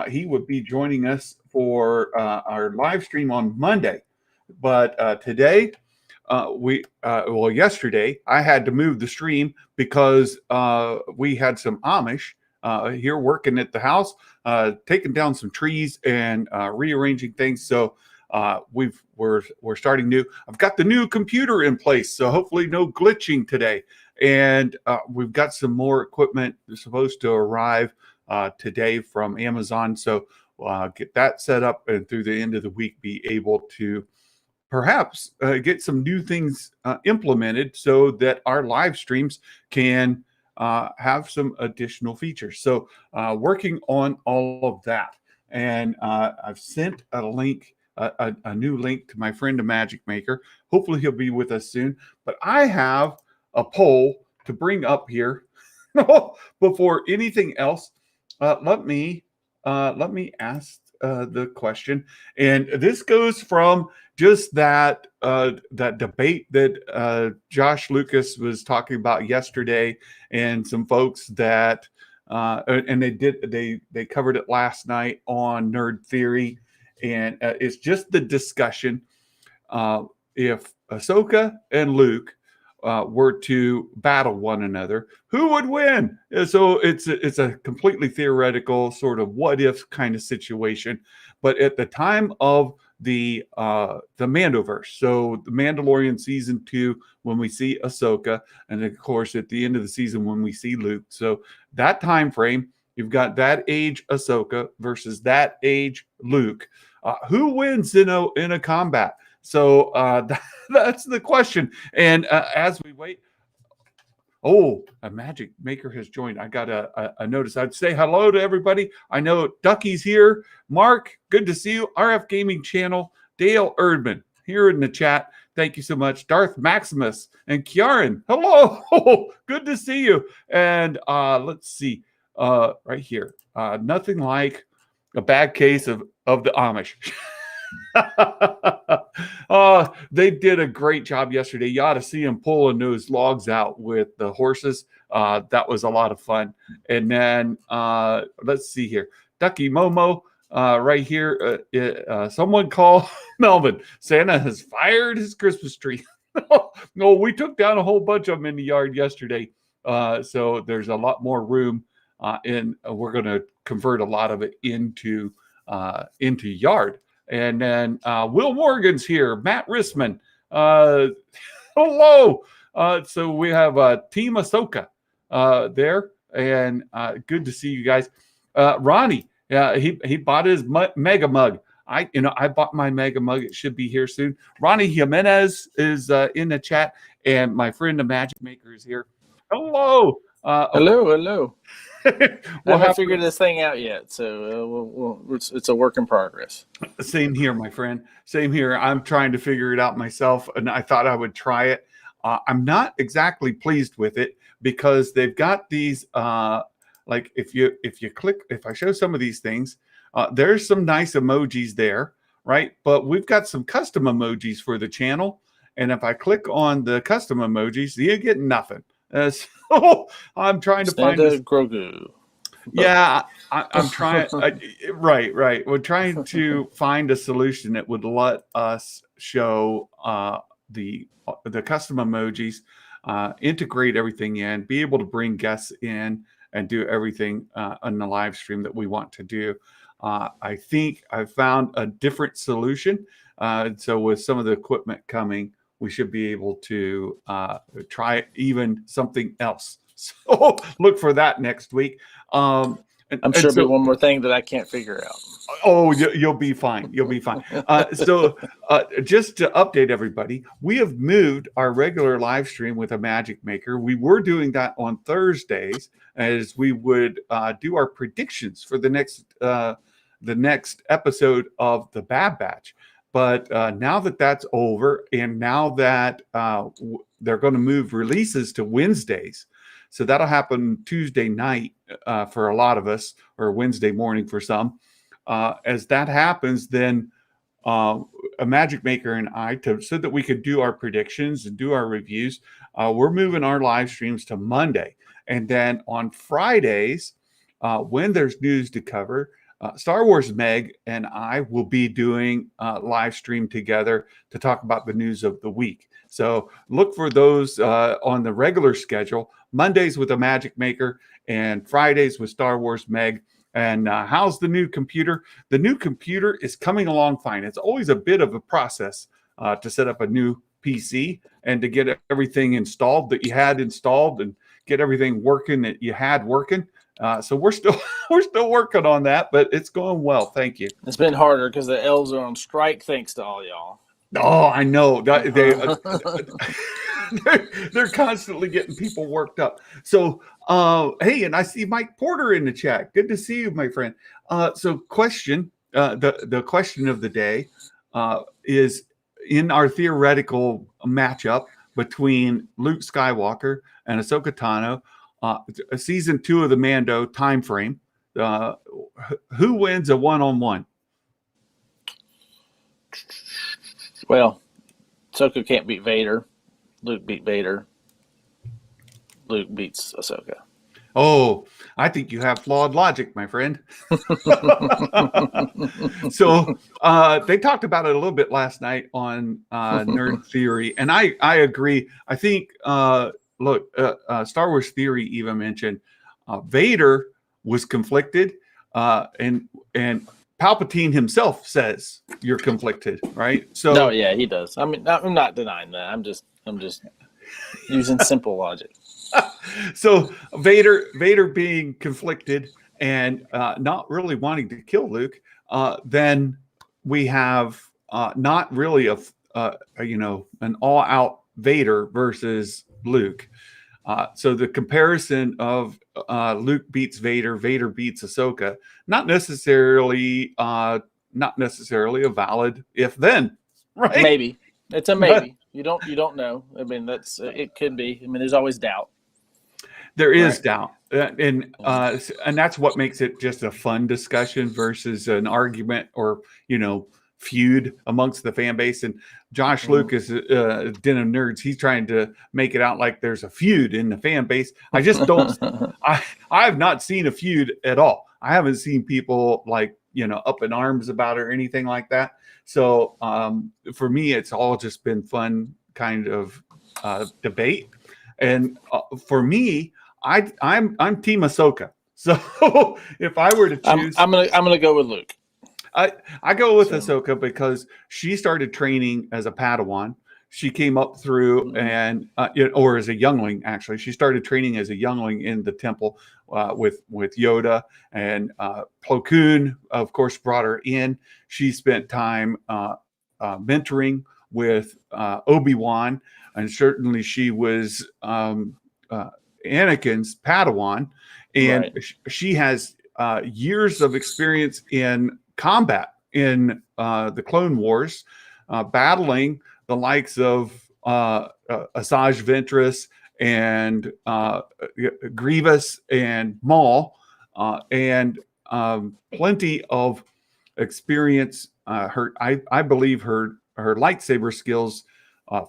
he would be joining us for our live stream on Monday. But today, yesterday, I had to move the stream because we had some Amish here working at the house, taking down some trees and rearranging things. So we're starting new. I've got the new computer in place, so hopefully no glitching today. And we've got some more equipment that's supposed to arrive today from Amazon. So get that set up, and through the end of the week, be able to perhaps get some new things implemented so that our live streams can have some additional features. So working on all of that. And I've sent a link, a new link to my friend, the Magic Maker. Hopefully he'll be with us soon. But I have a poll to bring up here before anything else. Let me ask the question. And this goes from just that debate that Josh Lucas was talking about yesterday, and some folks that and they covered it last night on Nerd Theory, and it's just the discussion if Ahsoka and Luke were to battle one another, who would win? So it's a completely theoretical sort of what if kind of situation. But at the time of the Mandoverse, so the Mandalorian season 2, when we see Ahsoka, and of course at the end of the season when we see Luke, so that time frame, you've got that age Ahsoka versus that age Luke. Who wins in a combat? So that's the question. And as we wait, a Magic Maker has joined. I got a notice. I'd say hello to everybody. I know Ducky's here. Mark, good to see you. RF Gaming Channel. Dale Erdman here in the chat. Thank you so much. Darth Maximus and Kieran. Hello. Good to see you. And let's see. Right here. Nothing like a bad case of the Amish. They did a great job yesterday. You ought to see them pulling those logs out with the horses. That was a lot of fun. And then let's see here. Ducky Momo right here. Someone call Melvin. Santa has fired his Christmas tree. No, we took down a whole bunch of them in the yard yesterday. So there's a lot more room and we're going to convert a lot of it into yard. And then Will Morgan's here. Matt Rissman. Hello. So we have Team Ahsoka there. And good to see you guys. Ronnie, he bought his mega mug. I bought my mega mug. It should be here soon. Ronnie Jimenez is in the chat. And my friend, the Magic Maker, is here. Hello. Hello. I haven't figured this thing out yet, so it's a work in progress. Same here, my friend. Same here. I'm trying to figure it out myself, and I thought I would try it. I'm not exactly pleased with it because they've got these like if I show some of these things, there's some nice emojis there, right? But we've got some custom emojis for the channel, and if I click on the custom emojis, you get nothing. So I'm trying to find Grogu. Yeah, I'm trying. Right. We're trying to find a solution that would let us show the custom emojis, integrate everything in, be able to bring guests in, and do everything on the live stream that we want to do. I think I've found a different solution. So with some of the equipment coming, we should be able to try even something else. So look for that next week. I'm sure there'll be one more thing that I can't figure out. Oh, you'll be fine. You'll be fine. So just to update everybody, we have moved our regular live stream with a Magic Maker. We were doing that on Thursdays as we would do our predictions for the next episode of the Bad Batch. But now that that's over, and now that they're going to move releases to Wednesdays, so that'll happen Tuesday night for a lot of us, or Wednesday morning for some. As that happens, then a Magic Maker and I, so that we could do our predictions and do our reviews, we're moving our live streams to Monday. And then on Fridays, when there's news to cover, Star Wars Meg and I will be doing a live stream together to talk about the news of the week. So look for those on the regular schedule, Mondays with a Magic Maker and Fridays with Star Wars Meg. And how's the new computer? The new computer is coming along fine. It's always a bit of a process to set up a new PC and to get everything installed that you had installed and get everything working that you had working. So we're still working on that, but it's going well. Thank you. It's been harder because the elves are on strike. Thanks to all y'all. Oh, I know. They're constantly getting people worked up. So, hey, and I see Mike Porter in the chat. Good to see you, my friend. So, question. The question of the day is in our theoretical matchup between Luke Skywalker and Ahsoka Tano. Season 2 of the Mando time frame. Who wins a one-on-one? Well, Ahsoka can't beat Vader. Luke beat Vader. Luke beats Ahsoka. Oh, I think you have flawed logic, my friend. So they talked about it a little bit last night on Nerd Theory, and I agree. I think Star Wars Theory even mentioned Vader was conflicted, and Palpatine himself says you're conflicted, right? So, no, yeah, he does. I mean, I'm not denying that. I'm just using simple logic. So Vader being conflicted and not really wanting to kill Luke, then we have not really an all-out Vader versus Luke. So the comparison of Luke beats Vader, Vader beats Ahsoka, not necessarily a valid if-then, right? Maybe it's a maybe. You don't know. I mean, it could be. I mean, there's always doubt. There is doubt, and that's what makes it just a fun discussion versus an argument or feud amongst the fan base. And Josh Lucas, Den of Nerds, he's trying to make it out like there's a feud in the fan base. I just don't. I have not seen a feud at all. I haven't seen people up in arms about it or anything like that. So for me, it's all just been fun kind of debate. And for me, I'm Team Ahsoka. So if I were to choose, I'm gonna go with Luke. I go with Ahsoka because she started training as a Padawan. She came up through or as a youngling, actually. She started training as a youngling in the temple with Yoda, and Plo Koon, of course, brought her in. She spent time mentoring with Obi-Wan, and certainly she was Anakin's Padawan, and she has years of experience in combat in the Clone Wars, battling the likes of Asajj Ventress and Grievous and Maul, and plenty of experience. I believe her lightsaber skills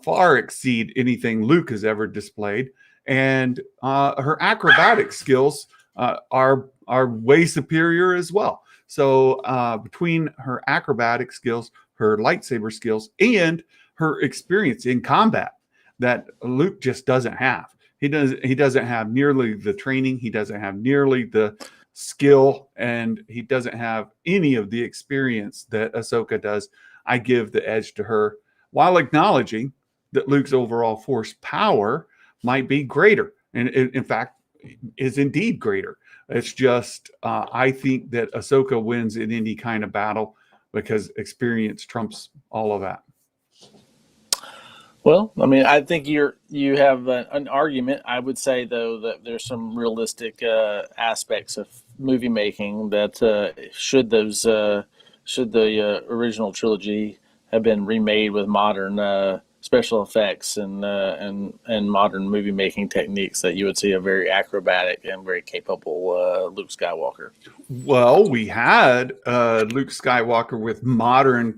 far exceed anything Luke has ever displayed, and her acrobatic skills are way superior as well. So between her acrobatic skills, her lightsaber skills, and her experience in combat that Luke just doesn't have. He doesn't have nearly the training. He doesn't have nearly the skill, and he doesn't have any of the experience that Ahsoka does. I give the edge to her, while acknowledging that Luke's overall force power might be greater, and in fact is indeed greater. It's just I think that Ahsoka wins in any kind of battle because experience trumps all of that. Well, I mean, I think you have an argument. I would say, though, that there's some realistic aspects of movie making that should the original trilogy have been remade with modern special effects and modern movie making techniques, that you would see a very acrobatic and very capable Luke Skywalker. Well, we had Luke Skywalker with modern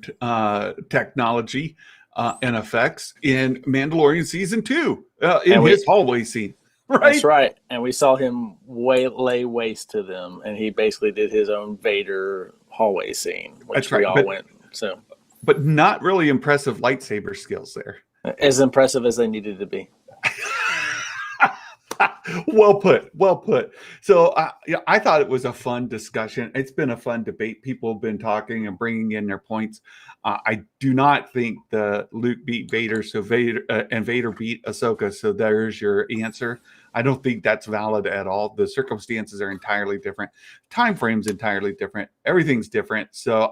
technology and effects in Mandalorian season 2 in his hallway scene. That's right. And we saw him lay waste to them, and he basically did his own Vader hallway scene, which That's right. we all went. So, but not really impressive lightsaber skills there. As impressive as they needed to be. Well put. Well put. So I thought it was a fun discussion. It's been a fun debate. People have been talking and bringing in their points. I do not think the Luke beat Vader, so Vader and Vader beat Ahsoka. So there's your answer. I don't think that's valid at all. The circumstances are entirely different. Time frames entirely different. Everything's different. So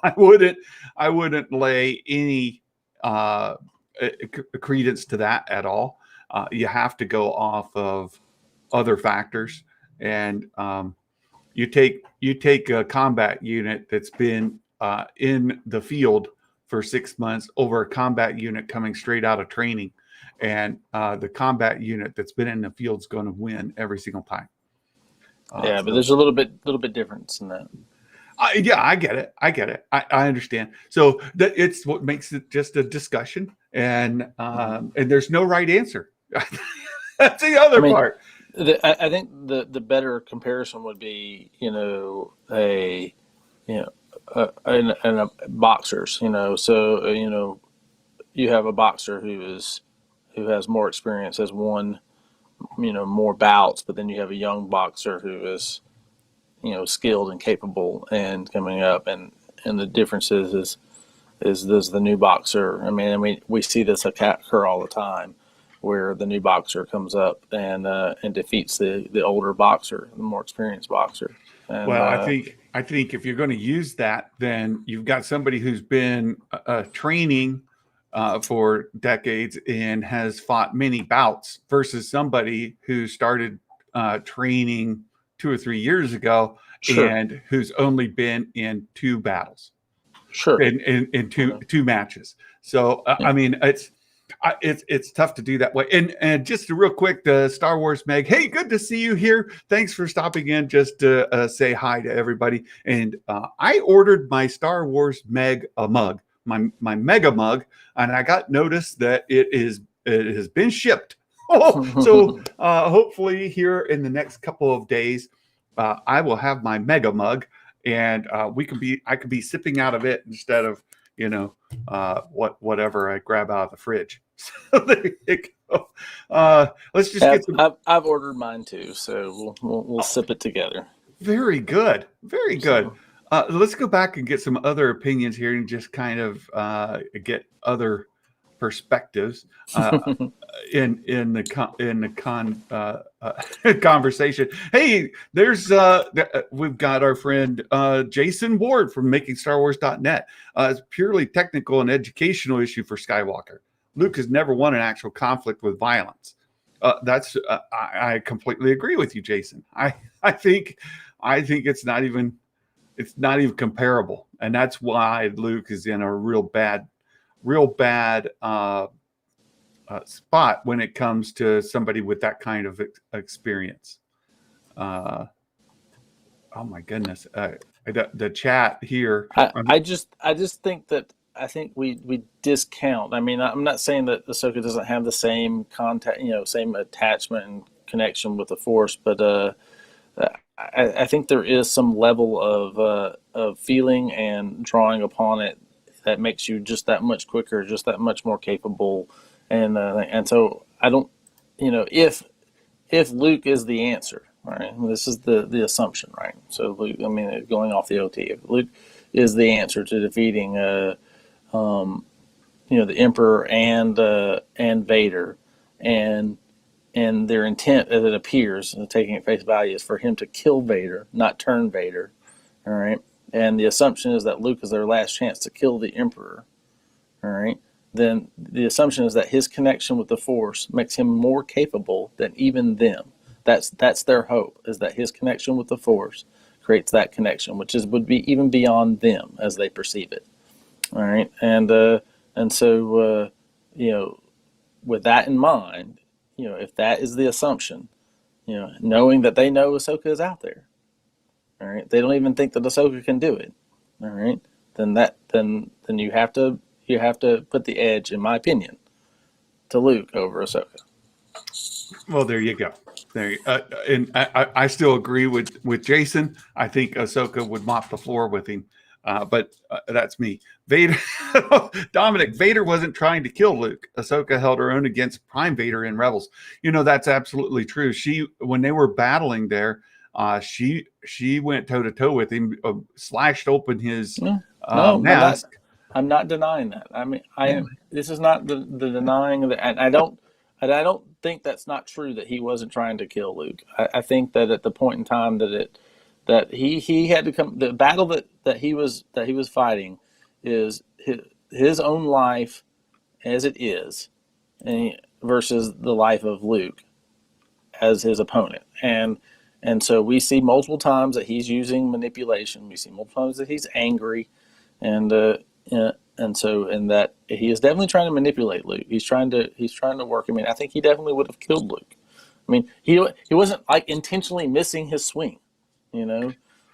I wouldn't lay any credence to that at all. You have to go off of other factors, and you take a combat unit that's been in the field for 6 months over a combat unit coming straight out of training, and the combat unit that's been in the field is going to win every single time. But there's a little bit difference in that. Yeah, I get it. I understand. So it's what makes it just a discussion, and there's no right answer. That's the other part. I think the better comparison would be, boxers. So you have a boxer who has more experience, has won, more bouts, but then you have a young boxer who is, skilled and capable and coming up, and the difference is this the new boxer. I mean, we see this occur all the time, where the new boxer comes up and defeats the older boxer, the more experienced boxer. And, well, I think if you're going to use that, then you've got somebody who's been training for decades and has fought many bouts versus somebody who started training 2 or 3 years ago, sure, and who's only been in 2 battles, sure, in two matches. So I mean, it's tough to do that way. And just a real quick, the Star Wars Meg, hey, good to see you here. Thanks for stopping in just to say hi to everybody. And I ordered my Star Wars Meg a mug, my mega mug, and I got notice that it has been shipped. So hopefully here in the next couple of days, I will have my mega mug, and I could be sipping out of it instead of whatever I grab out of the fridge. So there you go. Let's just get some. I've ordered mine too, so we'll sip it together. Very good, very good. Let's go back and get some other opinions here, and just kind of get other perspectives in the conversation. Hey, there's we've got our friend Jason Ward from MakingStarWars.net. It's purely technical and educational issue for Skywalker. Luke has never won an actual conflict with violence. I completely agree with you, Jason. I think it's not even comparable, and that's why Luke is in a real bad spot when it comes to somebody with that kind of experience. Oh my goodness, the chat here. I just think that we discount. I mean, I'm not saying that Ahsoka doesn't have the same contact, same attachment and connection with the Force, but I think there is some level of feeling and drawing upon it that makes you just that much quicker, just that much more capable, and so I don't, if Luke is the answer, right? This is the assumption, right? So Luke, I mean, going off the OT, if Luke is the answer to defeating, the Emperor and Vader, and their intent, as it appears, taking at face value, is for him to kill Vader, not turn Vader, all right? And the assumption is that Luke is their last chance to kill the Emperor, all right? Then the assumption is that his connection with the Force makes him more capable than even them. That's their hope, is that his connection with the Force creates that connection, which would be even beyond them as they perceive it, all right? And so with that in mind, if that is the assumption, knowing that they know Ahsoka is out there, all right, they don't even think that Ahsoka can do it, all right, then you have to put the edge, in my opinion, to Luke over Ahsoka. Well, there you go. There, and I still agree with Jason. I think Ahsoka would mop the floor with him, but that's me. Vader, Dominic, Vader wasn't trying to kill Luke. Ahsoka held her own against Prime Vader in Rebels. That's absolutely true. When they were battling there, she went toe to toe with him, slashed open his mask. I'm not denying that. I mean, I am. This is not the denying of that, and I don't think that's not true that he wasn't trying to kill Luke. I think that at the point in time that he had to come, the battle that he was fighting is his own life as it is, versus the life of Luke as his opponent, and so we see multiple times that he's using manipulation. We see multiple times that he's angry, and that he is definitely trying to manipulate Luke. He's trying to work him in. I think he definitely would have killed Luke. I mean, he wasn't like intentionally missing his swing, Well,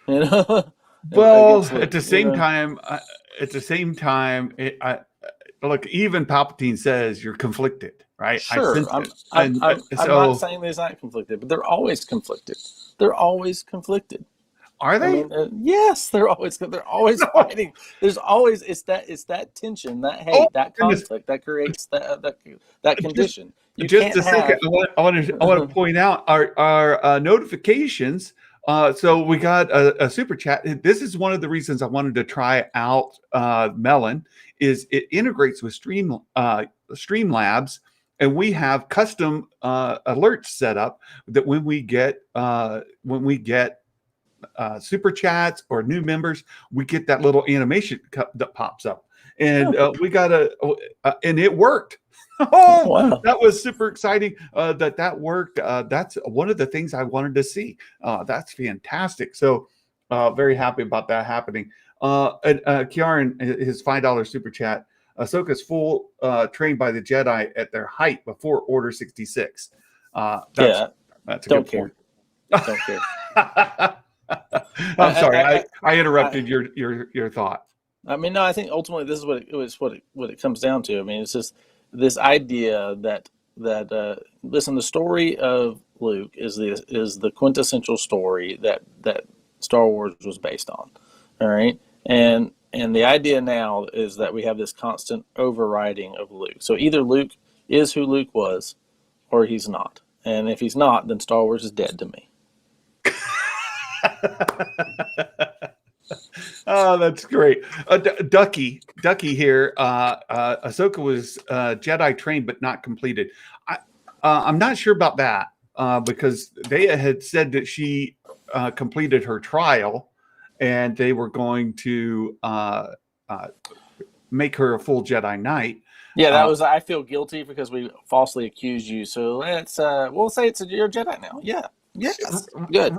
Luke, at the same time, look, even Palpatine says you're conflicted, right? Sure, I'm not saying he's not conflicted, but they're always conflicted. Are they? I mean, yes, they're always fighting. There's always it's that tension, that hate, that conflict that creates that condition. Just a second, I want to point out our notifications. So we got a super chat. This is one of the reasons I wanted to try out Melon. Is it integrates with Streamlabs, and we have custom alerts set up that when we get super chats or new members, we get that little animation that pops up, and we got and it worked. Oh, wow. That was super exciting that worked. That's one of the things I wanted to see. That's fantastic. So very happy about that happening. And Kieran, his $5 super chat. Ahsoka's full trained by the Jedi at their height before Order 66. That's a don't good care. point. Don't care. I'm sorry. I interrupted your thought. I mean, no. I think ultimately this is what it comes down to. I mean, it's just this idea that listen, the story of Luke is the quintessential story that Star Wars was based on. All right, and the idea now is that we have this constant overriding of Luke. So either Luke is who Luke was, or he's not. And if he's not, then Star Wars is dead to me. Oh, that's great. Ducky here. Ahsoka was Jedi trained but not completed. I'm not sure about that because they had said that she completed her trial and they were going to make her a full Jedi Knight. Yeah, that was. I feel guilty because we falsely accused you. So let's we'll say you're a Jedi now. Yeah. Yes. Good.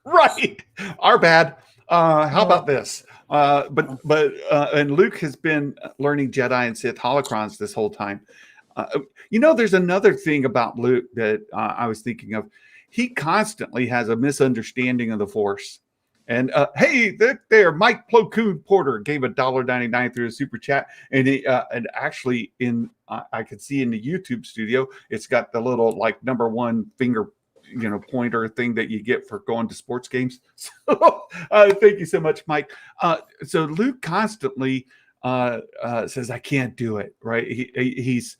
Right. Our bad. How about this? And Luke has been learning Jedi and Sith holocrons this whole time. There's another thing about Luke that I was thinking of. He constantly has a misunderstanding of the Force. And hey, there, Mike Plo Porter gave $1.99 through a super chat, and actually I could see in the YouTube studio, it's got the little like number one finger pointer thing that you get for going to sports games. So thank you so much, Mike. So Luke constantly says, I can't do it, right? He's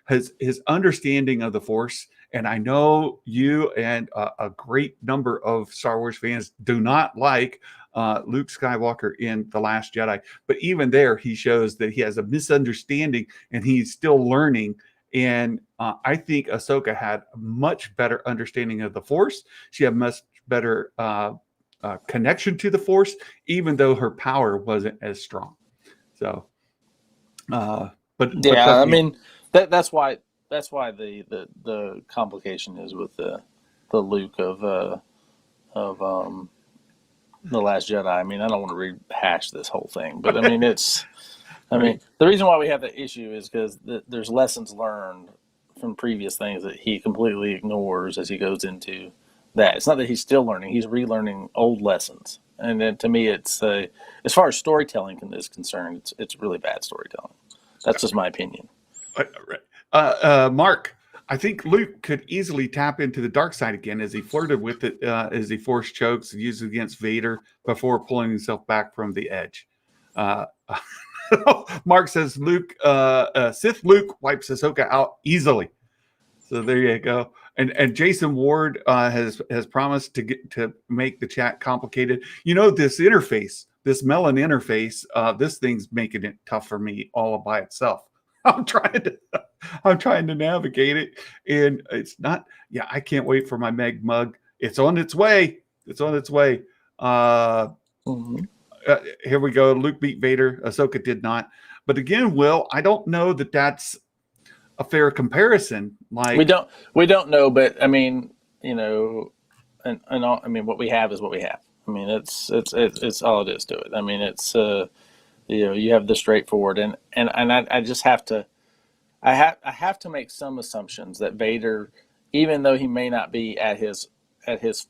his understanding of the Force. And I know you and a great number of Star Wars fans do not like Luke Skywalker in The Last Jedi. But even there, he shows that he has a misunderstanding and he's still learning. And I think Ahsoka had a much better understanding of the Force. She had much better connection to the Force, even though her power wasn't as strong. So, I mean, that's why the complication is with the Luke of The Last Jedi. I mean, I don't want to rehash this whole thing, but I mean, the reason why we have the issue is because there's lessons learned from previous things that he completely ignores as he goes into that. It's not that he's still learning; he's relearning old lessons. And then to me, it's as far as storytelling is concerned, it's really bad storytelling. That's just my opinion. Mark, I think Luke could easily tap into the dark side again as he flirted with it, as he forced chokes and used it against Vader before pulling himself back from the edge. Uh, Mark says Sith Luke wipes Ahsoka out easily. So there you go. And Jason Ward has promised to make the chat complicated. You know, this interface, this Melon interface, this thing's making it tough for me all by itself. I'm trying to navigate it, and it's not. Yeah, I can't wait for my Meg mug. It's on its way. It's on its way. Here we go. Luke beat Vader. Ahsoka did not. But again, Will, I don't know that that's a fair comparison. Like we don't know, but I mean, you know, and all, I mean, what we have is what we have. I mean, it's all it is to it. I mean, it's you know, you have the straightforward, and I just have to, I have to make some assumptions that Vader, even though he may not be at his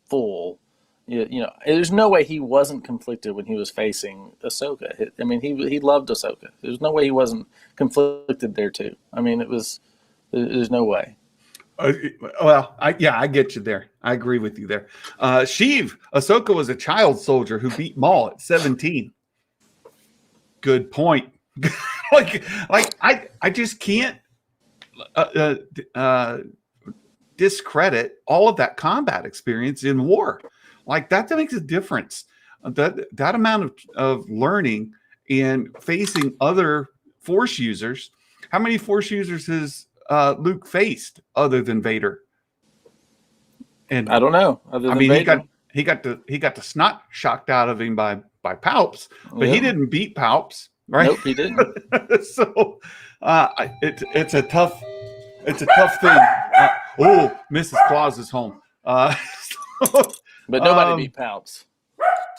full, you know, there's no way he wasn't conflicted when he was facing Ahsoka. I mean, he loved Ahsoka. There's no way he wasn't conflicted there too. I mean, there's no way. Well, I get you there. I agree with you there. Sheev, Ahsoka was a child soldier who beat Maul at 17. Good point. like I just can't discredit all of that combat experience in war. Like that makes a difference. That amount of learning and facing other Force users. How many Force users has Luke faced other than Vader? And I don't know. I mean, he got the snot shocked out of him by Palps, but he didn't beat Palps, right? Nope, he didn't. So it's a tough thing. Mrs. Claus is home. But nobody beat Palps.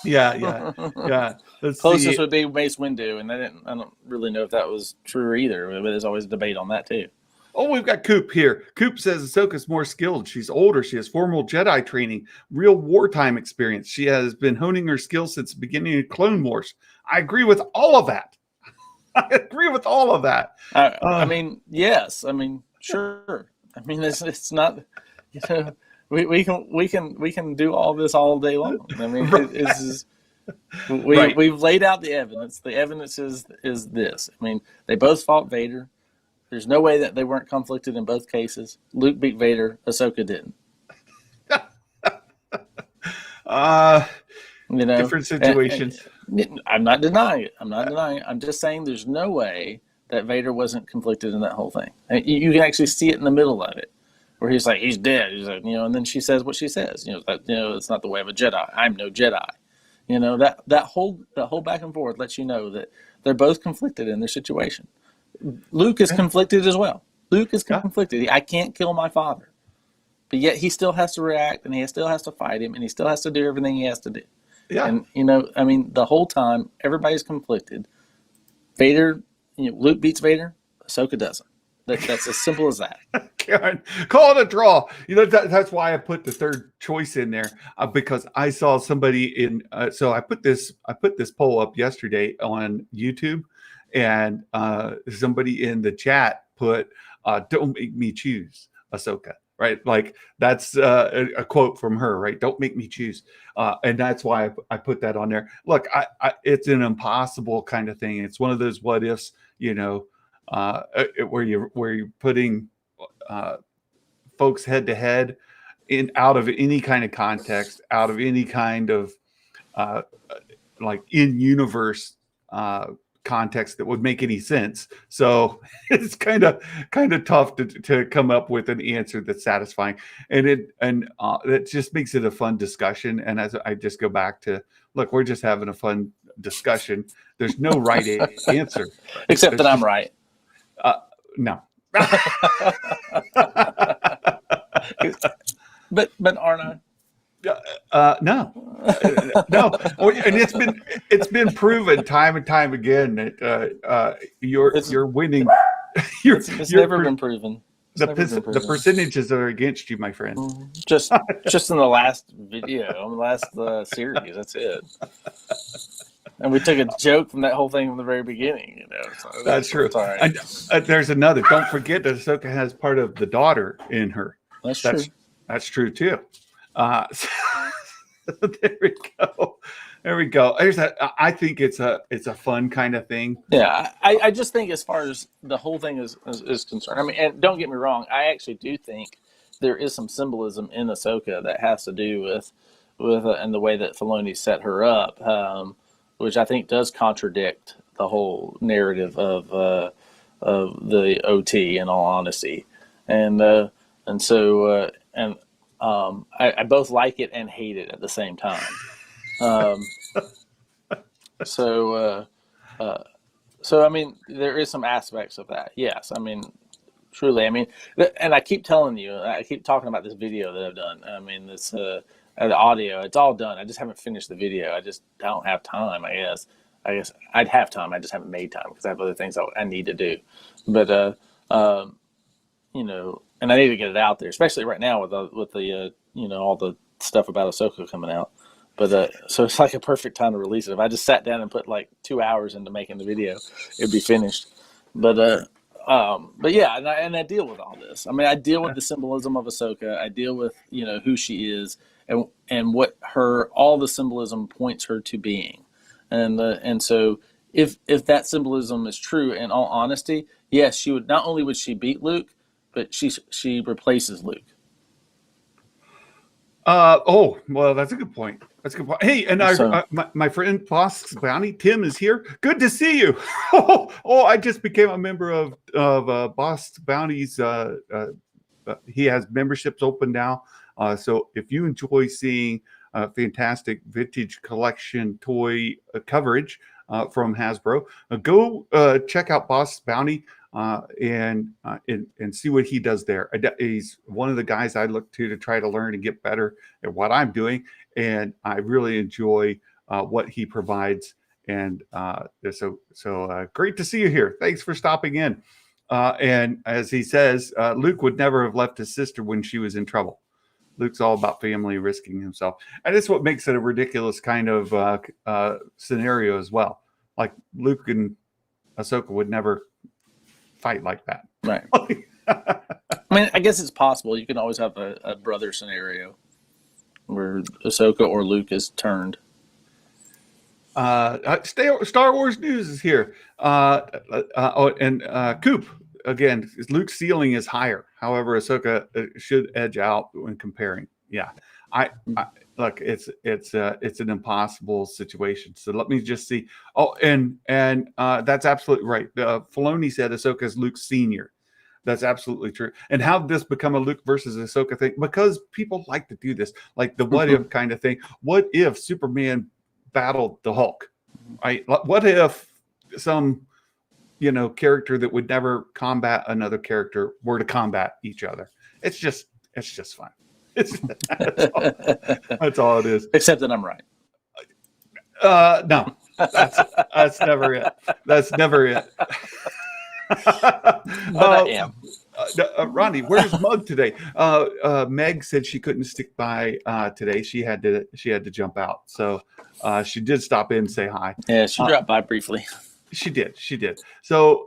Yeah. Closest would be Mace Windu, and I don't really know if that was true either. But there's always a debate on that too. Oh, we've got Coop here. Coop says Ahsoka's more skilled. She's older. She has formal Jedi training, real wartime experience. She has been honing her skills since the beginning of Clone Wars. I agree with all of that. I mean, yes. I mean, sure. I mean, it's not. You know, we can do all this all day long. I mean, Right. We've laid out the evidence. The evidence is this. I mean, they both fought Vader. There's no way that they weren't conflicted in both cases. Luke beat Vader. Ahsoka didn't. You know, different situations. And I'm not denying it. I'm just saying there's no way that Vader wasn't conflicted in that whole thing. And you can actually see it in the middle of it, where he's like, he's dead. He's like, you know, and then she says what she says. You know, it's not the way of a Jedi. I'm no Jedi. You know, that whole back and forth lets you know that they're both conflicted in their situation. Luke is conflicted as well. Luke is conflicted. I can't kill my father. But yet he still has to react, and he still has to fight him, and he still has to do everything he has to do. Yeah. And, you know, I mean, the whole time, everybody's conflicted. Vader, you know, Luke beats Vader, Ahsoka doesn't. That's as simple as that. Karen, call it a draw. You know, that's why I put the third choice in there, because I saw somebody in. So I put this poll up yesterday on YouTube, and somebody in the chat put, "Don't make me choose Ahsoka." Right, like that's a quote from her. Right, don't make me choose, and that's why I put that on there. Look, it's an impossible kind of thing. It's one of those what ifs, you know. Where you're putting folks head to head out of any kind of context, out of any kind of like in universe context that would make any sense. So it's kind of tough to come up with an answer that's satisfying, and it just makes it a fun discussion. And as I just go back to, look, we're just having a fun discussion. There's no right answer, except that I'm right. No. but aren't I? No. And it's been proven time and time again that you're winning. It's never been proven. The percentages are against you, my friend. Just in the last video, in the last series. That's it. And we took a joke from that whole thing from the very beginning, So that's true. Right. And there's another. Don't forget that Ahsoka has part of the daughter in her. That's true. That's true too. So there we go. There we go. I think it's a fun kind of thing. Yeah, I just think as far as the whole thing is concerned, I mean, and don't get me wrong, I actually do think there is some symbolism in Ahsoka that has to do with and the way that Filoni set her up, which I think does contradict the whole narrative of the OT. In all honesty, and so I both like it and hate it at the same time. So I mean, there is some aspects of that. Yes, I mean, truly. I mean, and I keep telling you, I keep talking about this video that I've done. I mean, this the audio, it's all done. I just haven't finished the video. I don't have time. I guess I'd have time. I just haven't made time because I have other things I need to do. But and I need to get it out there, especially right now with the all the stuff about Ahsoka coming out. But so it's like a perfect time to release it. If I just sat down and put like 2 hours into making the video, it'd be finished. But yeah, and I deal with all this. I mean, I deal with the symbolism of Ahsoka. I deal with who she is and what all the symbolism points her to being. And so if that symbolism is true, in all honesty, yes, she would not only would she beat Luke, but she replaces Luke. Oh, well, that's a good point. Hey, and my friend Bossk's Bounty, Tim, is here. Good to see you. I just became a member of Bossk's Bounty's. He has memberships open now. So if you enjoy seeing fantastic vintage collection toy coverage from Hasbro, go check out Bossk's Bounty. And see what he does there. He's one of the guys I look to try to learn and get better at what I'm doing, and I really enjoy what he provides. And so great to see you here. Thanks for stopping in. And as he says, Luke would never have left his sister when she was in trouble. Luke's all about family, risking himself, and that's what makes it a ridiculous kind of scenario as well. Like Luke and Ahsoka would never fight like that, right? I mean, I guess it's possible. You can always have a brother scenario where Ahsoka or Luke is turned. Star Wars news is here. And Coop again. Luke's ceiling is higher. However, Ahsoka should edge out when comparing. Yeah, I look. It's an impossible situation. So let me just see. Oh, and that's absolutely right. Filoni said Ahsoka is Luke's senior. That's absolutely true. And how did this become a Luke versus Ahsoka thing? Because people like to do this, like the what if kind of thing. What if Superman battled the Hulk? Right? What if some character that would never combat another character were to combat each other? It's just fun. That's all it is. Except that I'm right. No, that's never it. That's never it. But I am. Ronnie, where's Mug today? Meg said she couldn't stick by today. She had to jump out. So she did stop in and say hi. Yeah, she dropped by briefly. She did. So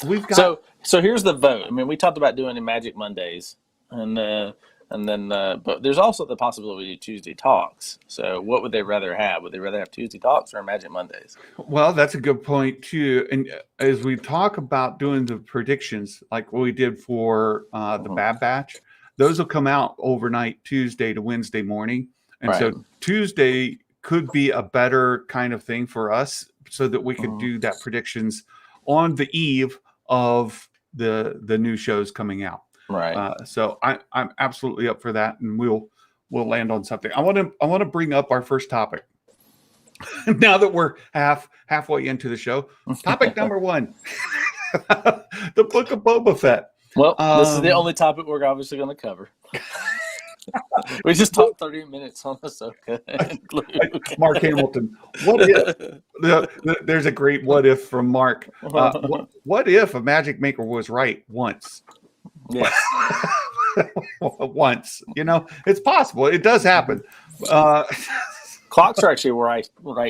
we've got. So here's the vote. I mean, we talked about doing the Magic Mondays, and then but there's also the possibility of Tuesday Talks. So what would they rather have? Would they rather have Tuesday Talks or Magic Mondays? Well, that's a good point too. And as we talk about doing the predictions, like what we did for the Bad Batch, those will come out overnight, Tuesday to Wednesday morning. And so Tuesday could be a better kind of thing for us, so that we could do that predictions on the eve of the new shows coming out. Right. So I'm absolutely up for that, and we'll land on something. I want to bring up our first topic. Now that we're halfway into the show, topic number 1, the Book of Boba Fett. Well, this is the only topic we're obviously going to cover. We just talked 30 minutes on Ahsoka and Luke. Mark Hamilton. What if? There's a great what if from Mark. What if a magic maker was right once? Yes. Once. It's possible. It does happen. Clocks are actually right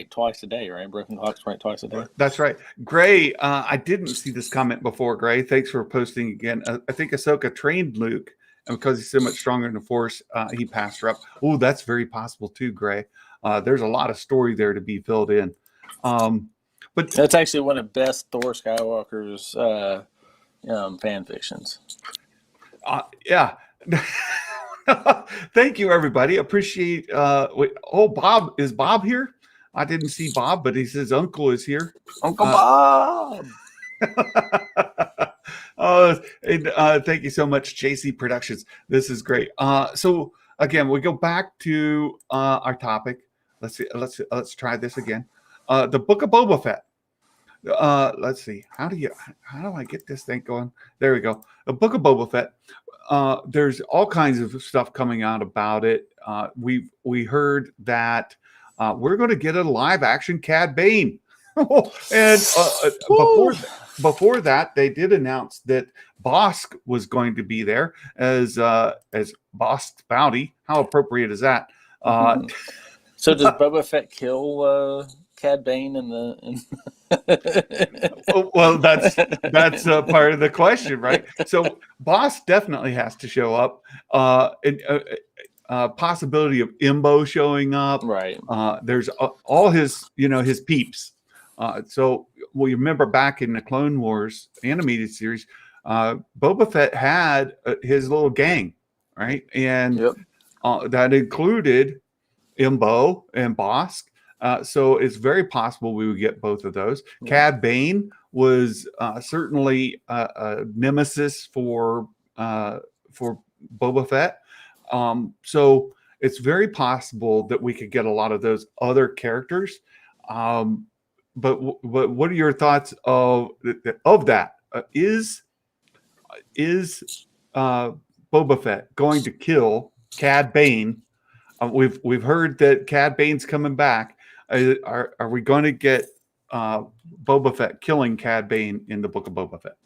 twice a day, right? Broken clocks right twice a day. That's right. Gray, I didn't see this comment before, Gray. Thanks for posting again. I think Ahsoka trained Luke, and because he's so much stronger in the Force, he passed her up. Oh, that's very possible too, Gray. There's a lot of story there to be filled in. But that's actually one of the best Thor Skywalker's fan fictions. Yeah. Thank you, everybody. Appreciate. Bob, is Bob here? I didn't see Bob, but he says Uncle is here. Uncle Bob. Thank you so much, JC Productions. This is great. So again, we go back to our topic. Let's see. Let's try this again. The Book of Boba Fett. Let's see. How do I get this thing going? There we go. The Book of Boba Fett. There's all kinds of stuff coming out about it. We heard that we're going to get a live action Cad Bane, and before that, they did announce that Bossk was going to be there as Bossk Bounty. How appropriate is that? So does Boba Fett kill Cad Bane Well, that's part of the question, right? So Bossk definitely has to show up. Possibility of Imbo showing up, right? There's all his peeps. So you remember back in the Clone Wars animated series, Boba Fett had his little gang, right? And that included Imbo and Bossk. So it's very possible we would get both of those. Yeah. Cad Bane was certainly a nemesis for Boba Fett. So it's very possible that we could get a lot of those other characters. But what are your thoughts of that? Is Boba Fett going to kill Cad Bane? We've heard that Cad Bane's coming back. Are we going to get Boba Fett killing Cad Bane in the Book of Boba Fett?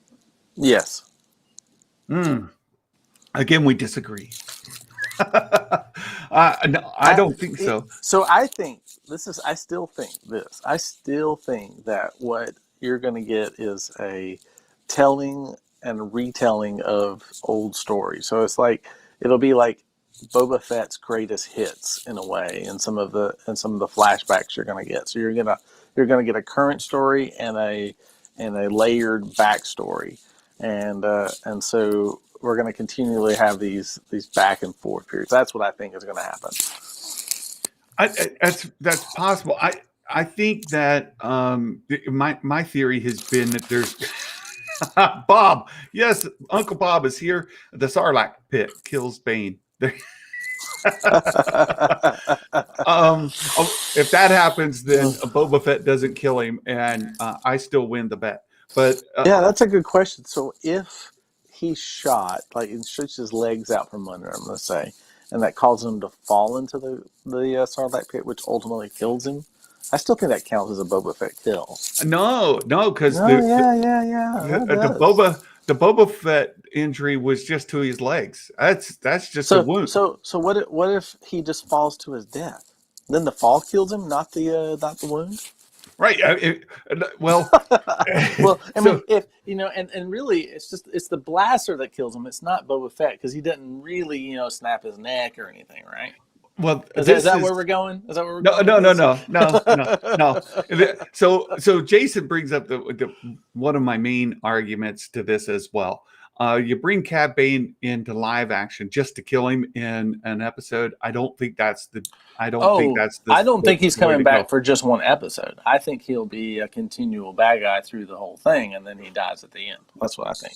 Yes. Again, we disagree. I don't think so. So I think I still think that what you're going to get is a telling and retelling of old stories. So it's like it'll be like Boba Fett's greatest hits in a way, and some of the flashbacks you're going to get. So you're going to get a current story and a layered backstory, and so we're going to continually have these back and forth periods. That's what I think is going to happen. That's possible. I think that my theory has been that there's Bob. Yes, Uncle Bob is here. The Sarlacc pit kills Bane. If that happens, then Boba Fett doesn't kill him, and I still win the bet. But yeah, that's a good question. So if he's shot, like it shoots his legs out from under him, let's say, and that causes him to fall into the Sarlacc pit, which ultimately kills him, I still think that counts as a Boba Fett kill. No, because the Boba Fett injury was just to his legs. That's just a wound. So what if he just falls to his death? Then the fall kills him, not the wound. Right. Well, I mean, if and really, it's the blaster that kills him. It's not Boba Fett because he doesn't really snap his neck or anything, right? Well, is that where we're going? Is that where we're going? No. So Jason brings up the one of my main arguments to this as well. You bring Cad Bane into live action just to kill him in an episode. I don't think that's the. I don't think he's coming back for just one episode. I think he'll be a continual bad guy through the whole thing, and then he dies at the end. That's what I think.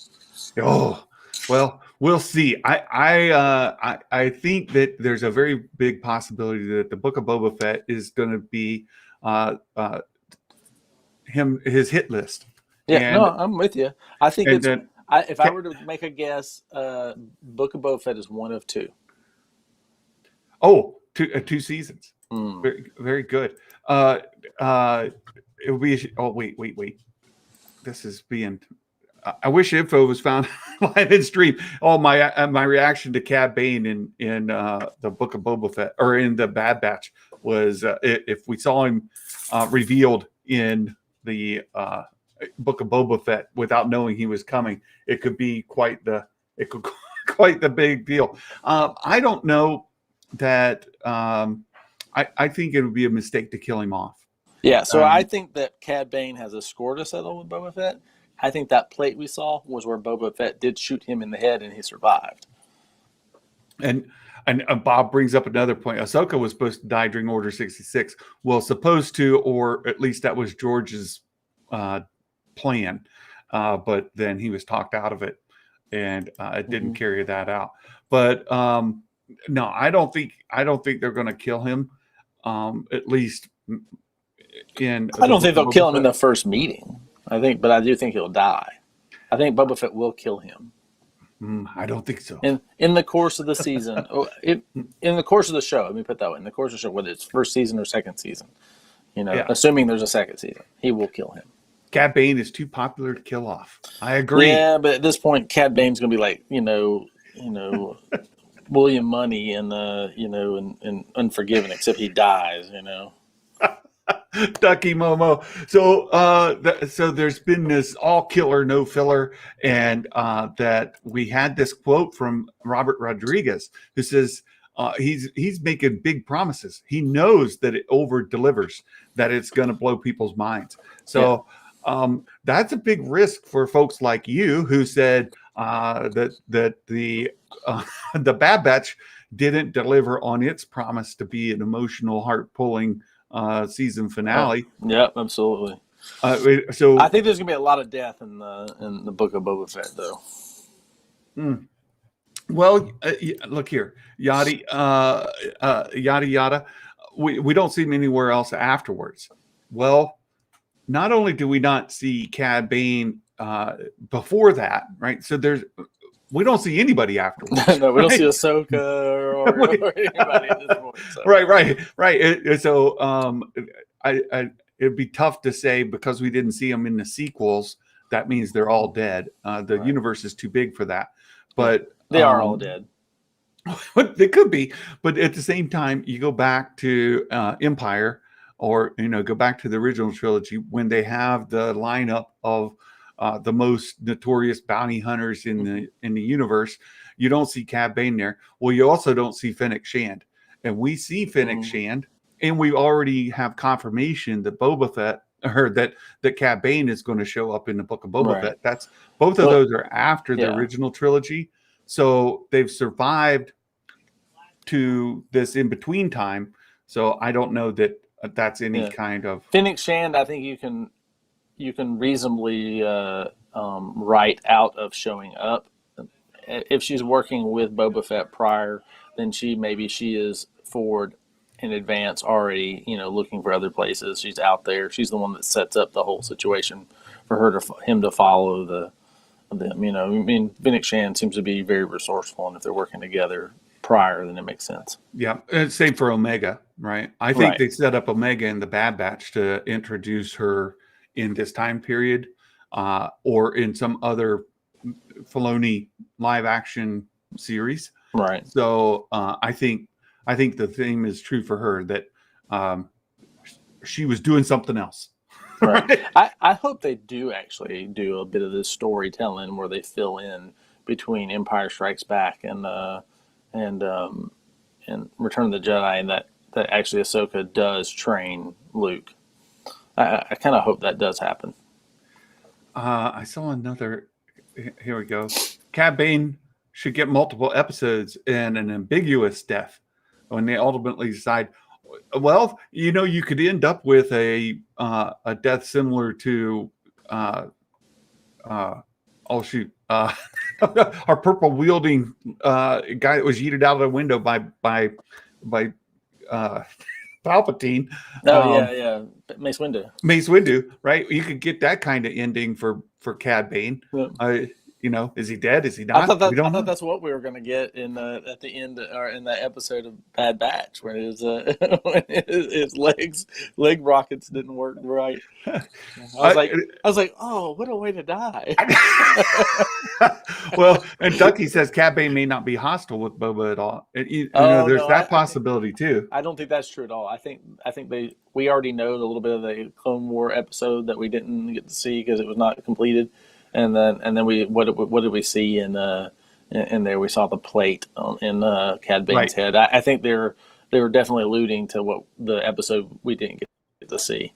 Oh. Well, we'll see. I think that there's a very big possibility that the Book of Boba Fett is going to be his hit list. Yeah, I'm with you. I think if I were to make a guess, Book of Boba Fett is one of two. Oh, two seasons. Very, very good. It will be. Oh, wait. This is being. I wish info was found live in stream. Oh, my reaction to Cad Bane in the Book of Boba Fett or in the Bad Batch. was if we saw him revealed in the Book of Boba Fett without knowing he was coming, it could be quite the big deal. I don't know that. I think it would be a mistake to kill him off. Yeah, so I think that Cad Bane has a score to settle with Boba Fett. I think that plate we saw was where Boba Fett did shoot him in the head and he survived. And Bob brings up another point. Ahsoka was supposed to die during Order 66. Well, supposed to, or at least that was George's plan. But then he was talked out of it, and it didn't carry that out. But no, I don't think they're going to kill him. At least I don't think they'll kill him in the first meeting. But I do think he'll die. I think Boba Fett will kill him. I don't think so. In the course of the season, in the course of the show, let me put it that way. In the course of the show, whether it's first season or second season, assuming there's a second season, he will kill him. Cad Bane is too popular to kill off. I agree. Yeah, but at this point, Cad Bane's going to be like, William Money and and Unforgiven, except he dies. Ducky Momo. So there's been this all killer, no filler, and that we had this quote from Robert Rodrigues, who says he's making big promises. He knows that it over delivers, that it's going to blow people's minds. So that's a big risk for folks like you who said that the Bad Batch didn't deliver on its promise to be an emotional, heart-pulling season finale. Yeah, absolutely. So I think there's gonna be a lot of death in the Book of Boba Fett, though. Well, look here, yada yada. We don't see him anywhere else afterwards. Well, not only do we not see Cad Bane before that, right? So we don't see anybody afterwards. No, we don't see Ahsoka or anybody at this point. So. Right. So it'd be tough to say because we didn't see them in the sequels. That means they're all dead. The universe is too big for that. But they are all dead. They could be. But at the same time, you go back to Empire, or go back to the original trilogy when they have the lineup of the most notorious bounty hunters in the universe. You don't see Cad Bane there. Well, you also don't see Fennec Shand, and we see Fennec Shand, and we already have confirmation that Boba Fett, or that Cad Bane is going to show up in the Book of Boba Fett. That's both of those are after the original trilogy, so they've survived to this in between time. So I don't know that that's any kind of Fennec Shand. I think you can reasonably write out of showing up. If she's working with Boba Fett prior, then she is forward in advance already, looking for other places. She's out there. She's the one that sets up the whole situation for him to follow them. Fennec Shand seems to be very resourceful, and if they're working together prior, then it makes sense. Yeah, and same for Omega, right? I think they set up Omega in the Bad Batch to introduce her in this time period, or in some other Filoni live action series. Right. So I think the theme is true for her, that she was doing something else. Right. I hope they do actually do a bit of this storytelling where they fill in between Empire Strikes Back and Return of the Jedi, and that actually Ahsoka does train Luke. I kind of hope that does happen. I saw another. Here we go. Cad Bane should get multiple episodes and an ambiguous death when they ultimately decide. Well, you could end up with a death similar to our purple wielding guy that was yeeted out of the window by Palpatine. Mace Windu. Mace Windu, right? You could get that kind of ending for Cad Bane. Yeah. Is he dead? Is he not? We don't I know. thought that's what we were going to get in at the end, or in that episode of Bad Batch, when when his leg rockets didn't work right. I was like, oh, what a way to die. Well, and Ducky says Cad Bane may not be hostile with Boba at all. There's that possibility too. I don't think that's true at all. I think we already know the little bit of the Clone War episode that we didn't get to see because it was not completed, and then what did we see in there? We saw the plate in Cad Bane's head. I think they were definitely alluding to what the episode we didn't get to see.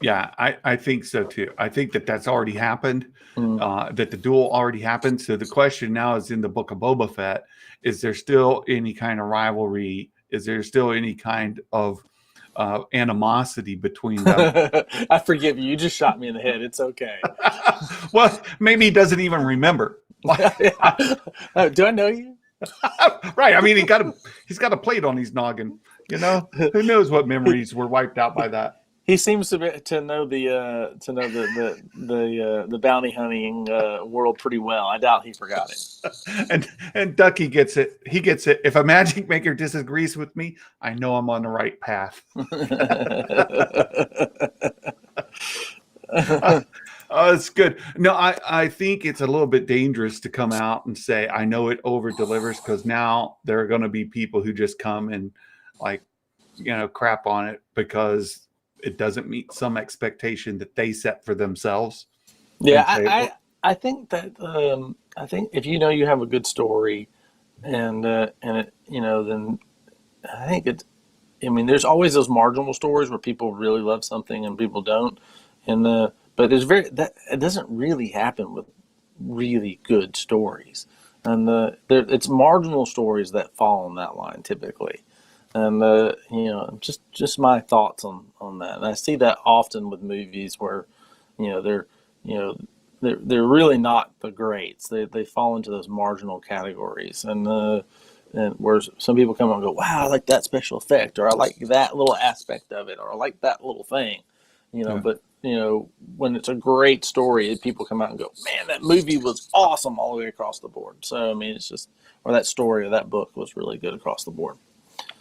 Yeah, I think so too. I think that's already happened, that the duel already happened. So the question now is, in the Book of Boba Fett, is there still any kind of rivalry? Is there still any kind of animosity between them? I forgive you. You just shot me in the head. It's okay. Well, maybe he doesn't even remember. Do I know you? Right. I mean, he's got a plate on his noggin. Who knows what memories were wiped out by that? He seems to know the bounty hunting world pretty well. I doubt he forgot it. And Ducky gets it. He gets it. If a magic maker disagrees with me, I know I'm on the right path. It's good. No, I think it's a little bit dangerous to come out and say, I know it over delivers, because now there are going to be people who just come and crap on it because it doesn't meet some expectation that they set for themselves. Yeah, I think that I think if you have a good story, and it, then I think it's. I mean, there's always those marginal stories where people really love something and people don't, but it doesn't really happen with really good stories, and it's marginal stories that fall on that line typically. And just my thoughts on that. And I see that often with movies where, they're really not the greats. They fall into those marginal categories, and where some people come and go, wow, I like that special effect, or I like that little aspect of it, or I like that little thing, But when it's a great story, people come out and go, man, that movie was awesome all the way across the board. So I mean, it's just, or that story or that book was really good across the board.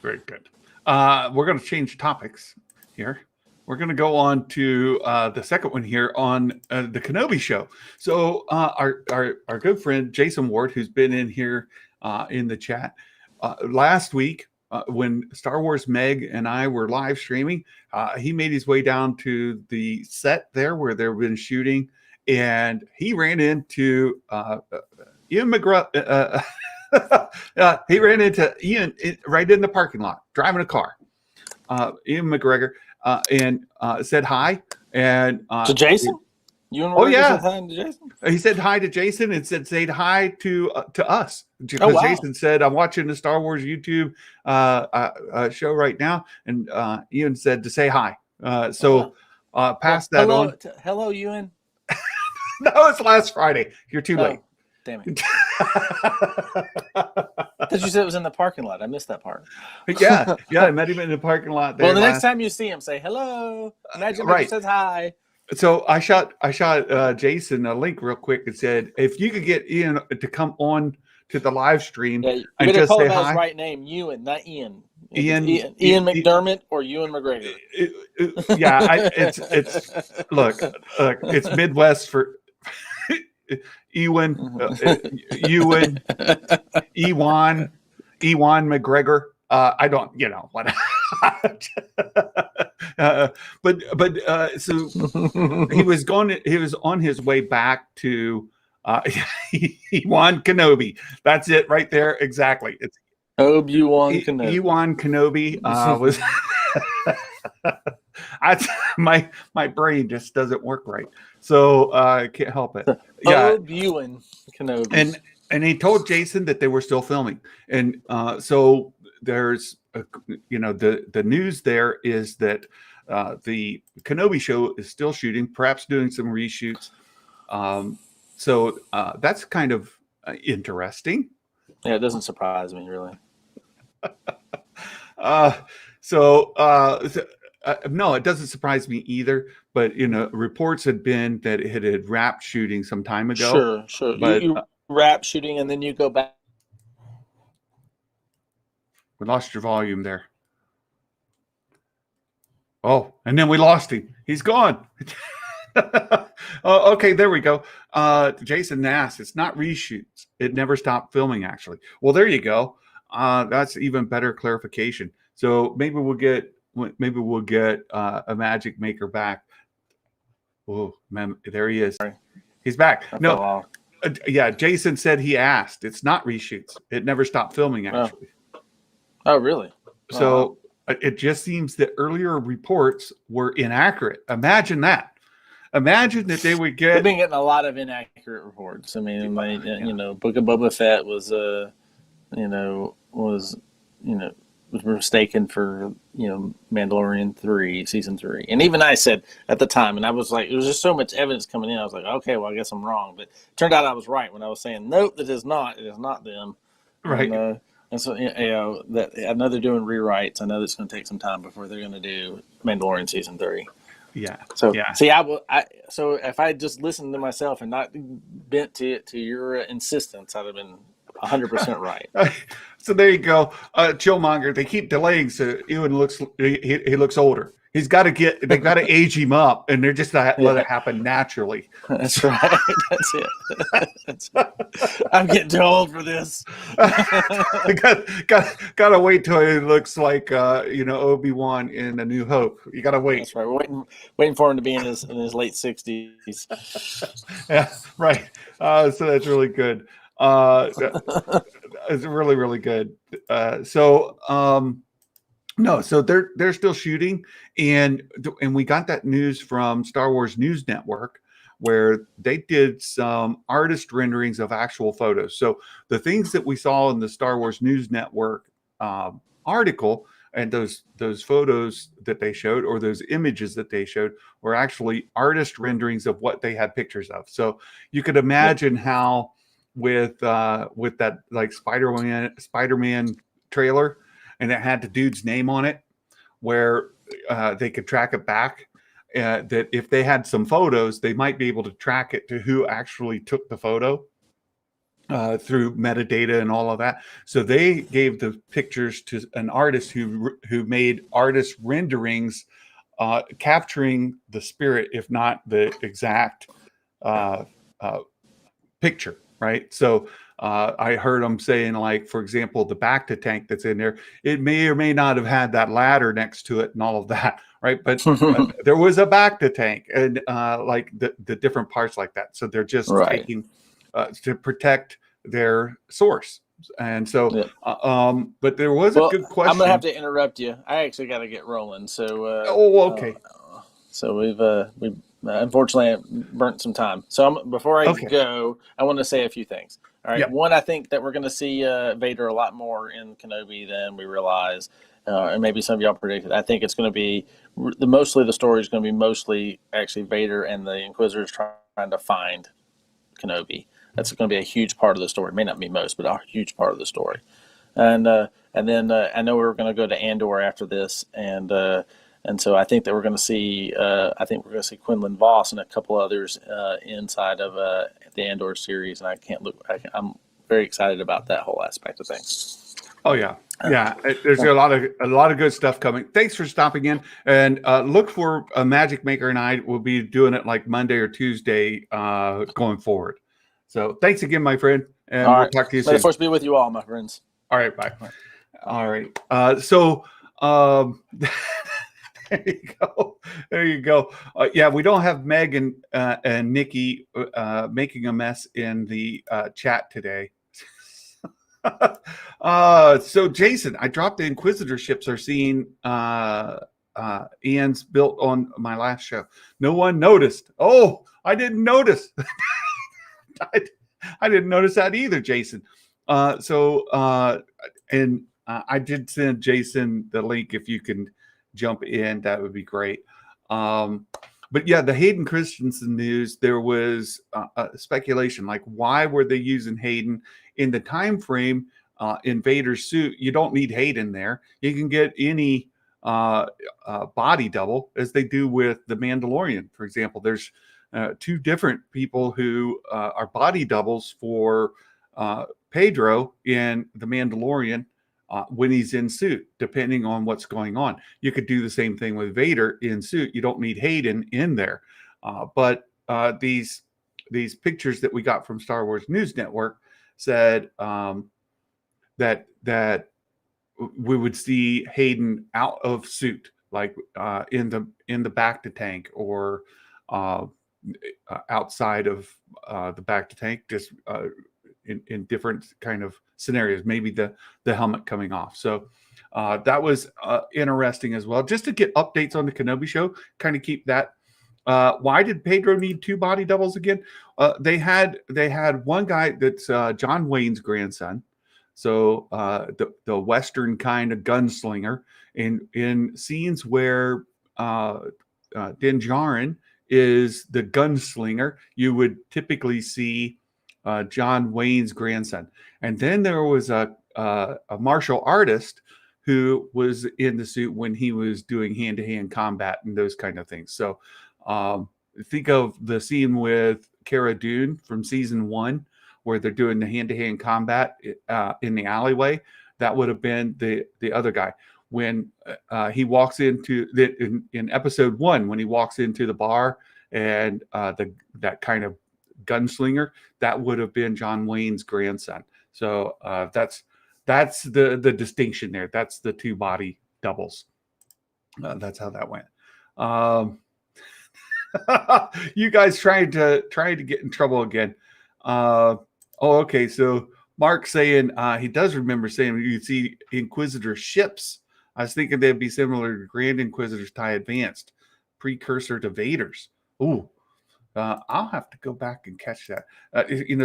Very good. We're going to change topics here. We're going to go on to the second one here on the Kenobi show. So our good friend Jason Ward, who's been in here in the chat last week, when Star Wars Meg and I were live streaming, he made his way down to the set there where they've been shooting, and he ran into Ian McGruff. He ran into Ian right in the parking lot, driving a car. Ian McGregor, and said hi. And to Jason? Said hi to Jason? He said hi to Jason and say hi to us. Because Jason said, I'm watching the Star Wars YouTube show right now. And Ian said to say hi. Pass that on. Hello, Ewan. No, it's last Friday. You're too late. Damn it. I thought you said it was in the parking lot. I missed that part. Yeah, I met him in the parking lot there. Well, the next time you see him, say hello. Imagine he says hi. So I shot Jason a link real quick and said, if you could get Ian to come on to the live stream and just say hi. His right name, Ewan, not Ian. Ian McDermott or Ewan McGregor. It's Midwest for Ewan McGregor. I don't, what. So he was on his way back to Ewan Kenobi. That's it right there. Exactly. It's Obi-Wan Kenobi. Ewan Kenobi was my brain just doesn't work right. So I can't help it. Obi-Wan Kenobi. And he told Jason that they were still filming. And so there's the news there is that the Kenobi show is still shooting, perhaps doing some reshoots. So that's kind of interesting. Yeah, it doesn't surprise me really. No, it doesn't surprise me either. But reports had been that it had wrapped shooting some time ago. Sure. But You wrap shooting and then you go back. we lost your volume there. Oh, and then we lost him. He's gone. Oh, okay, there we go. Jason Nass, it's not reshoots. It never stopped filming, actually. Well, there you go. That's even better clarification. So maybe we'll get a magic maker back. Oh, man, there he is. He's back. No, yeah, Jason said he asked. It's not reshoots. It never stopped filming, actually. Oh, really? So it just seems that earlier reports were inaccurate. Imagine that. Imagine that they would get. We've been getting a lot of inaccurate reports. I mean, Book of Boba Fett was mistaken for Mandalorian 3, season 3, and even I said at the time, and I was like, there was just so much evidence coming in. I was like, okay, well, I guess I'm wrong, but it turned out I was right when I was saying, nope, it is not them, right? And so that I know they're doing rewrites. I know that's going to take some time before they're going to do Mandalorian season 3. Yeah. So see, so if I just listened to myself and not bent to your insistence, I'd have been 100% right. So there you go. Chillmonger, they keep delaying, so Ewan looks he looks older. They got to age him up, and they're just let it happen naturally. That's right. That's it. I'm getting too old for this. Got to wait till he looks like Obi-Wan in A New Hope. You got to wait. That's right. We're waiting for him to be in his late 60s. Yeah, right. So that's really good. It's really, really good. No, so they're still shooting, and we got that news from Star Wars News Network, where they did some artist renderings of actual photos. So the things that we saw in the Star Wars News Network article, and those photos that they showed, or those images that they showed, were actually artist renderings of what they had pictures of. So you could imagine how with that like Spider-Man trailer, and it had the dude's name on it, where they could track it back. That if they had some photos, they might be able to track it to who actually took the photo through metadata and all of that. So they gave the pictures to an artist who made artist renderings, capturing the spirit, if not the exact picture. Right. So I heard them saying, like, for example, the Bacta tank that's in there, it may or may not have had that ladder next to it and all of that. Right. But there was a Bacta tank, and like the different parts like that. So they're just taking to protect their source. And so, but there was a good question. I'm going to have to interrupt you. I actually got to get rolling. So, okay. So we've unfortunately burnt some time. So before I go, I want to say a few things. All right. Yep. One, I think that we're going to see Vader a lot more in Kenobi than we realize, and maybe some of y'all predicted. I think it's going to be mostly the story is going to be mostly actually Vader and the Inquisitors trying to find Kenobi. That's going to be a huge part of the story. It may not be most, but a huge part of the story. And then I know we're going to go to Andor after this, and so I think that we're going to see Quinlan Voss and a couple others inside of the Andor series, and I'm very excited about that whole aspect of things. Oh yeah. There's a lot of good stuff coming. Thanks for stopping in, and look for a Magic Maker, and I will be doing it like Monday or Tuesday going forward. So thanks again, my friend, and we'll talk to you soon. May the force be with you all, my friends. All right, bye. All right. So. There you go. Yeah, we don't have Meg and Nikki making a mess in the chat today. So Jason, I dropped the Inquisitor ships are seeing Ian's built on my last show. No one noticed. Oh, I didn't notice. I didn't notice that either, Jason. I did send Jason the link. If you can jump in, that would be great. But yeah, the Hayden Christensen news, there was speculation, like, why were they using Hayden in the time frame in Vader's suit? You don't need Hayden there. You can get any body double as they do with the Mandalorian. For example, there's two different people who are body doubles for Pedro in the Mandalorian when he's in suit, depending on what's going on. You could do the same thing with Vader in suit. You don't need Hayden in there. But these pictures that we got from Star Wars News Network said that we would see Hayden out of suit, like in the back to tank or outside of the back to tank, just in different kind of scenarios. Maybe the helmet coming off. So that was interesting as well. Just to get updates on the Kenobi show, kind of keep that. Why did Pedro need two body doubles again? They had one guy that's John Wayne's grandson. So the Western kind of gunslinger in scenes where Din Djarin is the gunslinger, you would typically see John Wayne's grandson. And then there was a martial artist who was in the suit when he was doing hand-to-hand combat and those kind of things. So think of the scene with Cara Dune from season 1, where they're doing the hand-to-hand combat in the alleyway. That would have been the other guy. When he walks into in episode 1, when he walks into the bar and that kind of gunslinger, that would have been John Wayne's grandson. So that's the distinction there. That's the two body doubles. That's how that went. You guys trying to get in trouble again. Okay. So Mark saying he does remember saying you see Inquisitor ships. I was thinking they'd be similar to Grand Inquisitor's TIE Advanced, precursor to Vader's. Ooh, I'll have to go back and catch that.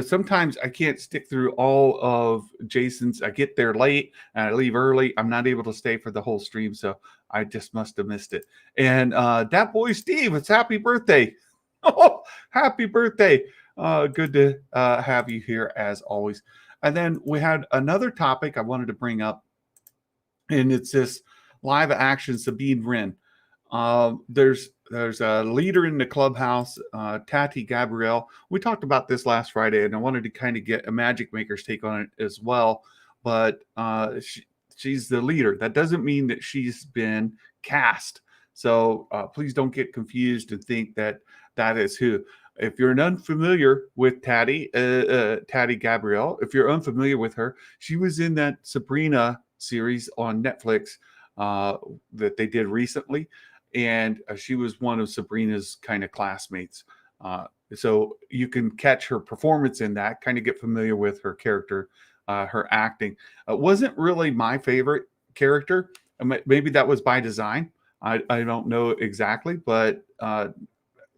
Sometimes I can't stick through all of Jason's. I get there late and I leave early. I'm not able to stay for the whole stream, so I just must have missed it. And that boy Steve, it's happy birthday. Oh, happy birthday. Good to have you here as always. And then we had another topic I wanted to bring up, and it's this live action Sabine Wren. There's a leader in the clubhouse, Tati Gabrielle. We talked about this last Friday, and I wanted to kind of get a Magic Maker's take on it as well. But she's the leader. That doesn't mean that she's been cast. So please don't get confused and think that is who. If you're unfamiliar with Tati Gabrielle, if you're unfamiliar with her, she was in that Sabrina series on Netflix that they did recently. And she was one of Sabrina's kind of classmates. So you can catch her performance in that, kind of get familiar with her character, her acting. It wasn't really my favorite character. Maybe that was by design. I don't know exactly, but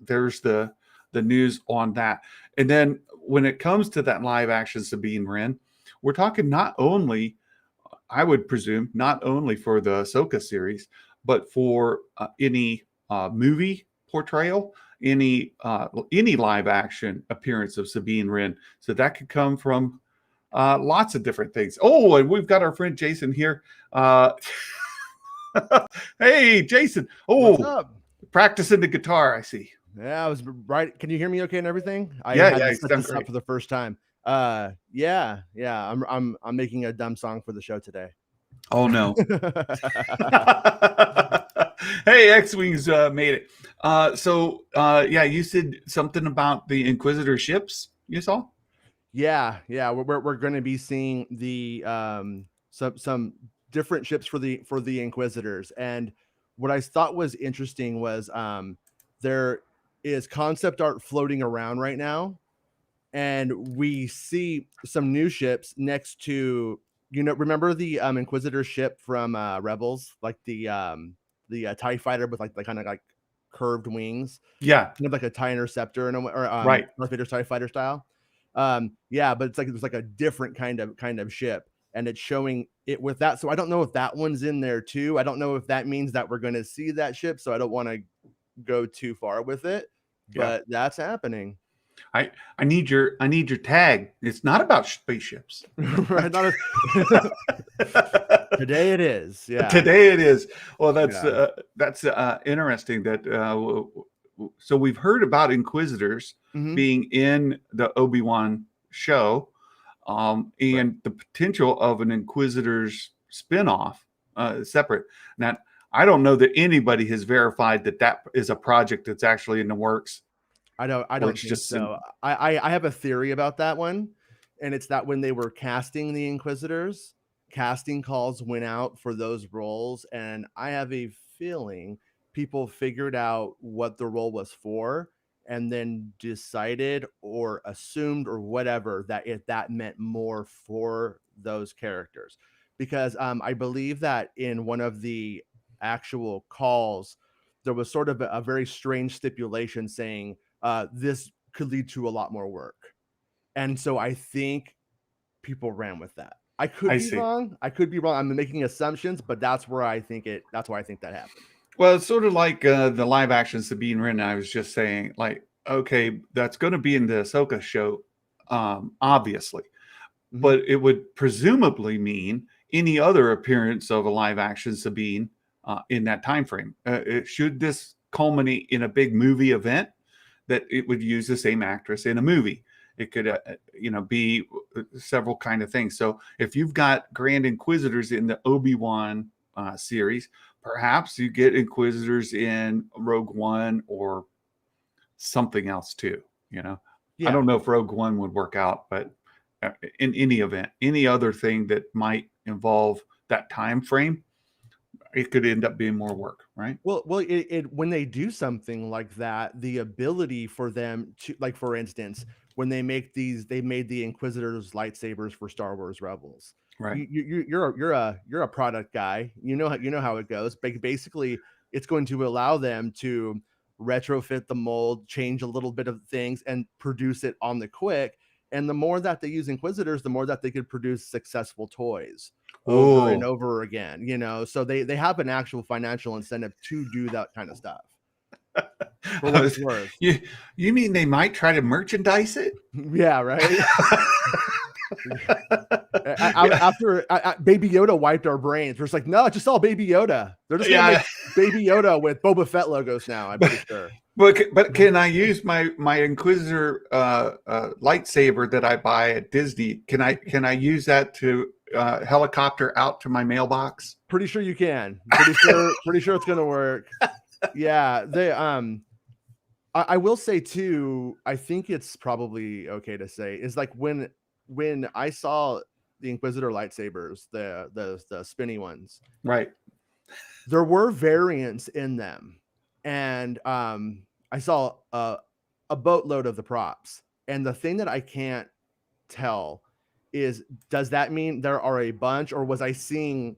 there's the news on that. And then when it comes to that live action Sabine Wren, we're talking not only, I would presume, not only for the Ahsoka series, but for any movie portrayal, any live action appearance of Sabine Wren. So that could come from lots of different things. Oh, and we've got our friend Jason here. Hey, Jason. Oh, what's up? Practicing the guitar, I see. Yeah, I was right. Can you hear me okay and everything? I had to set this up for the first time. Yeah. I'm making a dumb song for the show today. Oh no. Hey, X-Wings made it. Yeah, you said something about the Inquisitor ships you saw? Yeah. We're going to be seeing the some different ships for the Inquisitors. And what I thought was interesting was there is concept art floating around right now, and we see some new ships next to, remember the Inquisitor ship from Rebels, like the TIE fighter with like kind of like curved wings, kind of like a TIE Interceptor or right, Darth Vader's TIE fighter style. But it's like a different kind of ship, and it's showing it with that. So I don't know if that one's in there too. I don't know if that means that we're going to see that ship, so I don't want to go too far with it, but that's happening. I need your tag. It's not about spaceships. Right? Today it is. Yeah. Today it is. Well, that's interesting. That so we've heard about Inquisitors being in the Obi-Wan show, and the potential of an Inquisitors spinoff, separate. Now, I don't know that anybody has verified that is a project that's actually in the works. I don't think so. I have a theory about that one, and it's that when they were casting the Inquisitors, casting calls went out for those roles, and I have a feeling people figured out what the role was for and then decided or assumed or whatever that meant more for those characters. Because I believe that in one of the actual calls, there was sort of a very strange stipulation saying this could lead to a lot more work. And so I think people ran with that. I could be wrong. I'm making assumptions, but that's why I think that happened. Well, it's sort of like the live action Sabine Wren. I was just saying, like, okay, that's going to be in the Ahsoka show, obviously, but it would presumably mean any other appearance of a live action Sabine in that time frame. Should this culminate in a big movie event, that it would use the same actress in a movie. It could, be several kind of things. So if you've got Grand Inquisitors in the Obi-Wan series, perhaps you get Inquisitors in Rogue One or something else too. I don't know if Rogue One would work out, but in any event, any other thing that might involve that time frame, it could end up being more work, right? Well, when they do something like that, the ability for them to, like, for instance, when they made the Inquisitors lightsabers for Star Wars Rebels, right? You're a product guy. You know how it goes. Basically, it's going to allow them to retrofit the mold, change a little bit of things, and produce it on the quick. And the more that they use Inquisitors, the more that they could produce successful toys over and over again, so they have an actual financial incentive to do that kind of stuff. For what it's worth. You mean they might try to merchandise it? Yeah, right. After Baby Yoda wiped our brains, we're just like, no, it's just all Baby Yoda. They're just gonna make Baby Yoda with Boba Fett logos now. I'm pretty sure. But can I use my Inquisitor lightsaber that I buy at Disney? Can I use that to helicopter out to my mailbox? Pretty sure you can. Pretty sure it's gonna work. Yeah, they I will say too, I think it's probably okay to say, is like when I saw the Inquisitor lightsabers, the spinny ones, right, there were variants in them, and I saw a boatload of the props, and the thing that I can't tell is, does that mean there are a bunch, or was I seeing,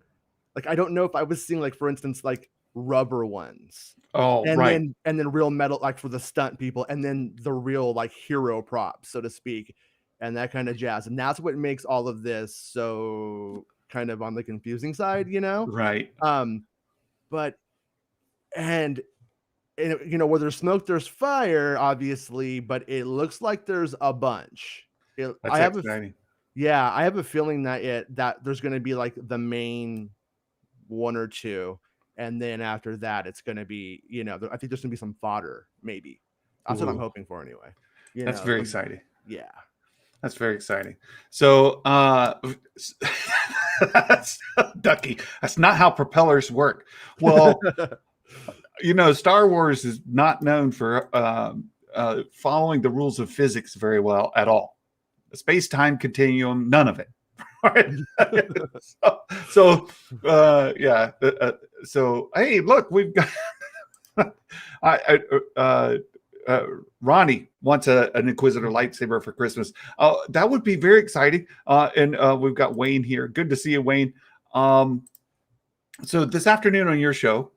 like, I don't know if I was seeing, like, for instance, like rubber ones, and then real metal, like for the stunt people, and then the real, like, hero props, so to speak, and that kind of jazz. And that's what makes all of this so kind of on the confusing side, right. But where there's smoke, there's fire, obviously, but it looks like there's a bunch. That's exciting. I have a feeling that there's going to be like the main one or two, and then after that, it's going to be, I think there's going to be some fodder, maybe. That's what I'm hoping for, anyway. That's very exciting. Yeah, that's very exciting. So, that's Ducky. That's not how propellers work. Well, Star Wars is not known for following the rules of physics very well at all. The space-time continuum, none of it. Right? So hey, look, we've got Ronnie wants an Inquisitor lightsaber for Christmas. That would be very exciting. And we've got Wayne here. Good to see you, Wayne. So this afternoon on your show,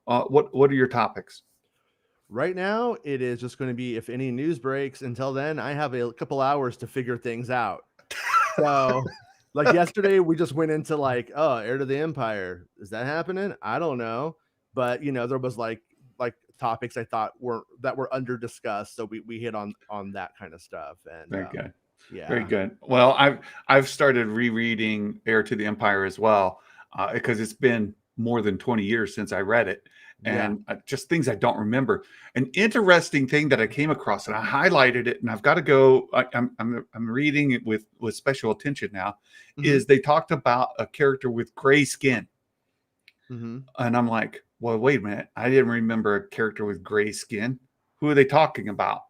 what are your topics? Right now, it is just going to be if any news breaks. Until then, I have a couple hours to figure things out. So, like yesterday, we just went into like, Heir to the Empire. Is that happening? I don't know. But, there was like topics I thought were under discussed. So we hit on that kind of stuff. And Very good. Yeah. Very good. Well, I've started rereading Heir to the Empire as well, because it's been more than 20 years since I read it, and just things I don't remember. An interesting thing that I came across, and I highlighted it, and I've got to go. I'm reading it with special attention now. Is they talked about a character with gray skin, and I'm like, well, wait a minute, I didn't remember a character with gray skin. Who are they talking about?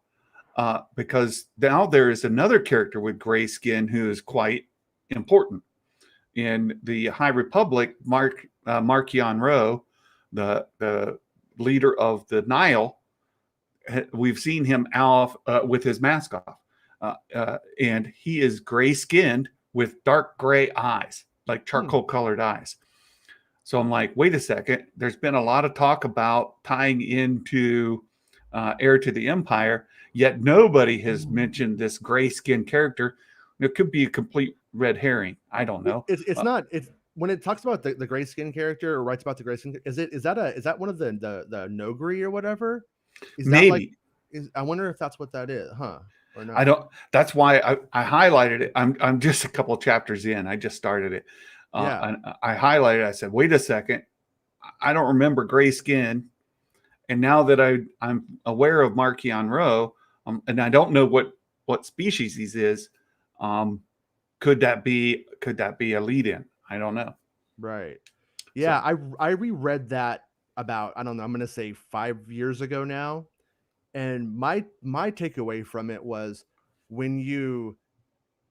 Because now there is another character with gray skin who is quite important. In the High Republic, Marchion Ro, the leader of the Nile, we've seen him off with his mask off. And he is gray skinned with dark gray eyes, like charcoal colored eyes. So I'm like, wait a second. There's been a lot of talk about tying into Heir to the Empire, yet nobody has mentioned this gray skinned character. It could be a complete red herring. I don't know. It's not. It's when it talks about the gray skin character or writes about the gray skin. Is that one of the Nogri or whatever? Is maybe. That I wonder if that's what that is, huh? Or not? I don't. That's why I highlighted it. I'm just a couple of chapters in. I just started it. And I highlighted. I said, wait a second. I don't remember gray skin. And now that I'm aware of Marchion Ro, and I don't know what species he is, could that be a lead-in? I don't know. Right. Yeah, so, I reread that about, I don't know, I'm going to say 5 years ago now, and my takeaway from it was, when you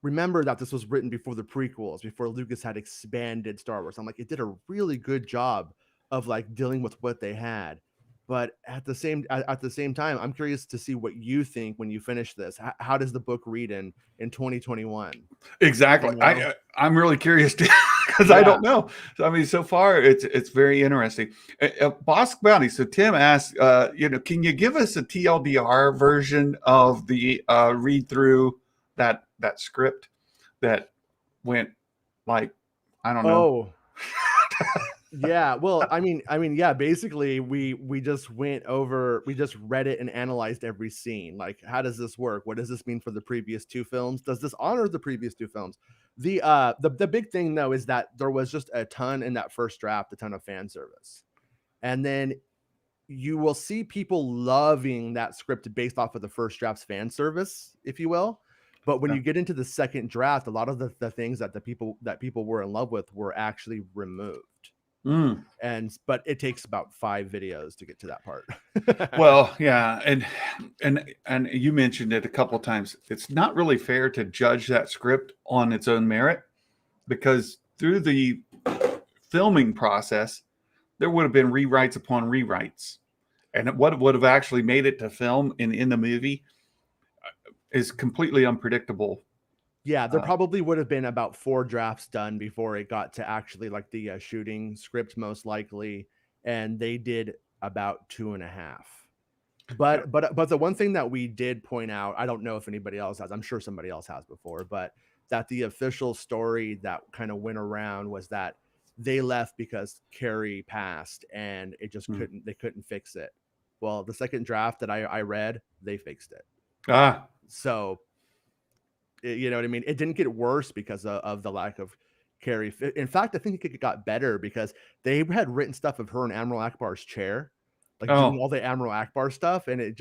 remember that this was written before the prequels, before Lucas had expanded Star Wars, I'm like, it did a really good job of like dealing with what they had. But at the same time, I'm curious to see what you think when you finish this. How does the book read in 2021? Exactly. You know? I'm really curious too, because I don't know. I mean, so far it's very interesting. Bossk Bounty. So Tim asked, can you give us a TLDR version of the read through that script that went like, I don't know. Yeah, well, I mean, yeah, basically we just read it and analyzed every scene. Like, how does this work? What does this mean for the previous two films? Does this honor the previous two films? The big thing though is that there was just a ton in that first draft, a ton of fan service. And then you will see people loving that script based off of the first draft's fan service, if you will. But when you get into the second draft, a lot of the things that people were in love with were actually removed. But it takes about 5 videos to get to that part. Well, yeah, and you mentioned it a couple of times. It's not really fair to judge that script on its own merit, because through the filming process, there would have been rewrites upon rewrites, and what would have actually made it to film in the movie is completely unpredictable. Yeah, there probably would have been about 4 drafts done before it got to actually like the shooting script, most likely, and they did about 2.5. But the one thing that we did point out, I don't know if anybody else has, I'm sure somebody else has before, but that the official story that kind of went around was that they left because Carrie passed and it just they couldn't fix it. Well, the second draft that I read, they fixed it. So, you know what I mean? It didn't get worse because of the lack of Carrie. In fact, I think it got better because they had written stuff of her in Admiral Akbar's chair, like doing all the Admiral Akbar stuff, and it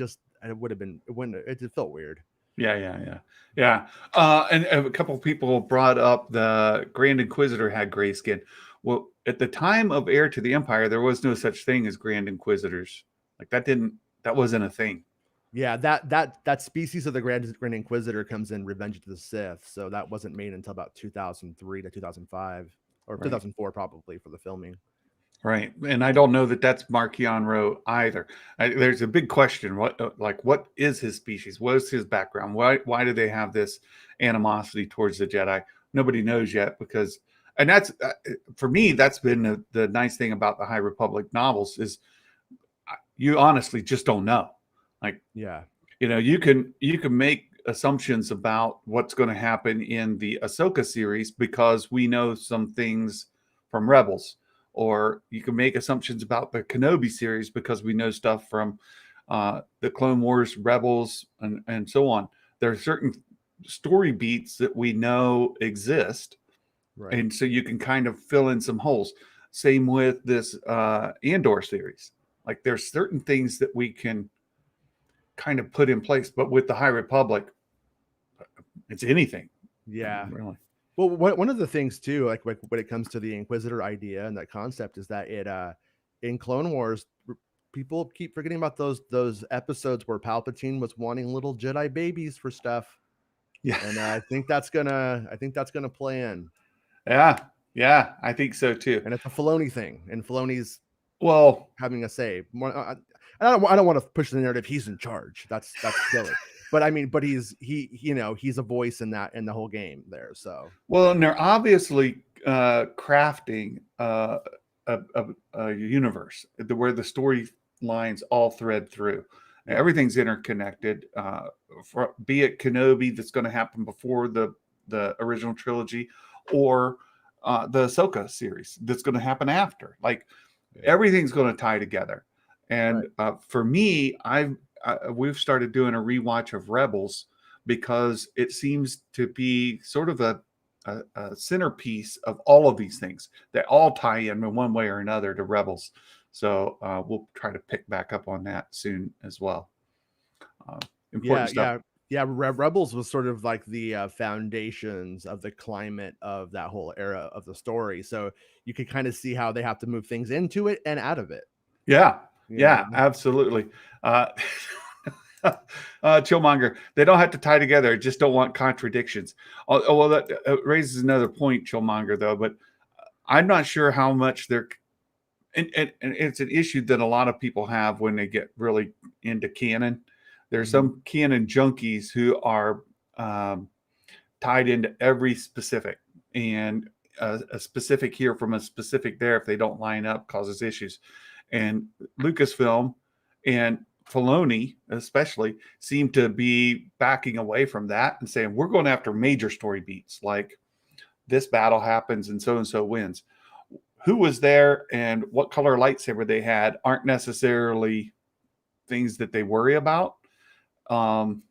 felt weird. Yeah. And a couple of people brought up the Grand Inquisitor had gray skin. Well, at the time of Heir to the Empire, there was no such thing as Grand Inquisitors. Like that wasn't a thing. Yeah, that species of the Grand Inquisitor comes in Revenge of the Sith, so that wasn't made until about 2003 to 2005 or 2004 probably for the filming. Right, and I don't know that that's Marchion Ro either. There's a big question: what is his species? What is his background? Why do they have this animosity towards the Jedi? Nobody knows yet, because, and that's for me, that's been the nice thing about the High Republic novels is you honestly just don't know. Like, yeah, you can make assumptions about what's going to happen in the Ahsoka series because we know some things from Rebels, or you can make assumptions about the Kenobi series because we know stuff from the Clone Wars, Rebels, and so on. There are certain story beats that we know exist, Right. and so you can kind of fill in some holes. Same with this Andor series. Like there's certain things that we can kind of put in place, but with the High Republic, it's anything. Yeah. Really. Well, one of the things too, like when it comes to the Inquisitor idea and that concept, is that it in Clone Wars, people keep forgetting about those episodes where Palpatine was wanting little Jedi babies for stuff. Yeah. And I think that's gonna play in. Yeah, I think so too. And it's a Filoni thing, and Filoni's Well, having a say. I don't want to push the narrative. He's in charge. That's silly. But I mean, but he's a voice in the whole game there. So and they're obviously crafting a universe where the storylines all thread through. Everything's interconnected. Be it Kenobi, that's going to happen before the original trilogy, or the Ahsoka series that's going to happen after. Like everything's going to tie together. And for me, we've started doing a rewatch of Rebels because it seems to be sort of a centerpiece of all of these things. They all tie in one way or another to Rebels. So we'll try to pick back up on that soon as well. Important stuff. Rebels was sort of like the foundations of the climate of that whole era of the story. So you could kind of see how they have to move things into it and out of it. Yeah, absolutely. Chillmonger, they don't have to tie together. I just don't want contradictions. Well, that raises another point, Chillmonger, though. But I'm not sure how much they're, and it's an issue that a lot of people have when they get really into canon. There's some canon junkies who are tied into every specific, and a specific here from a specific there, if they don't line up, causes issues. And Lucasfilm and Filoni especially seem to be backing away from that and saying, we're going after major story beats, like this battle happens and so wins. Who was there and what color lightsaber they had aren't necessarily things that they worry about. And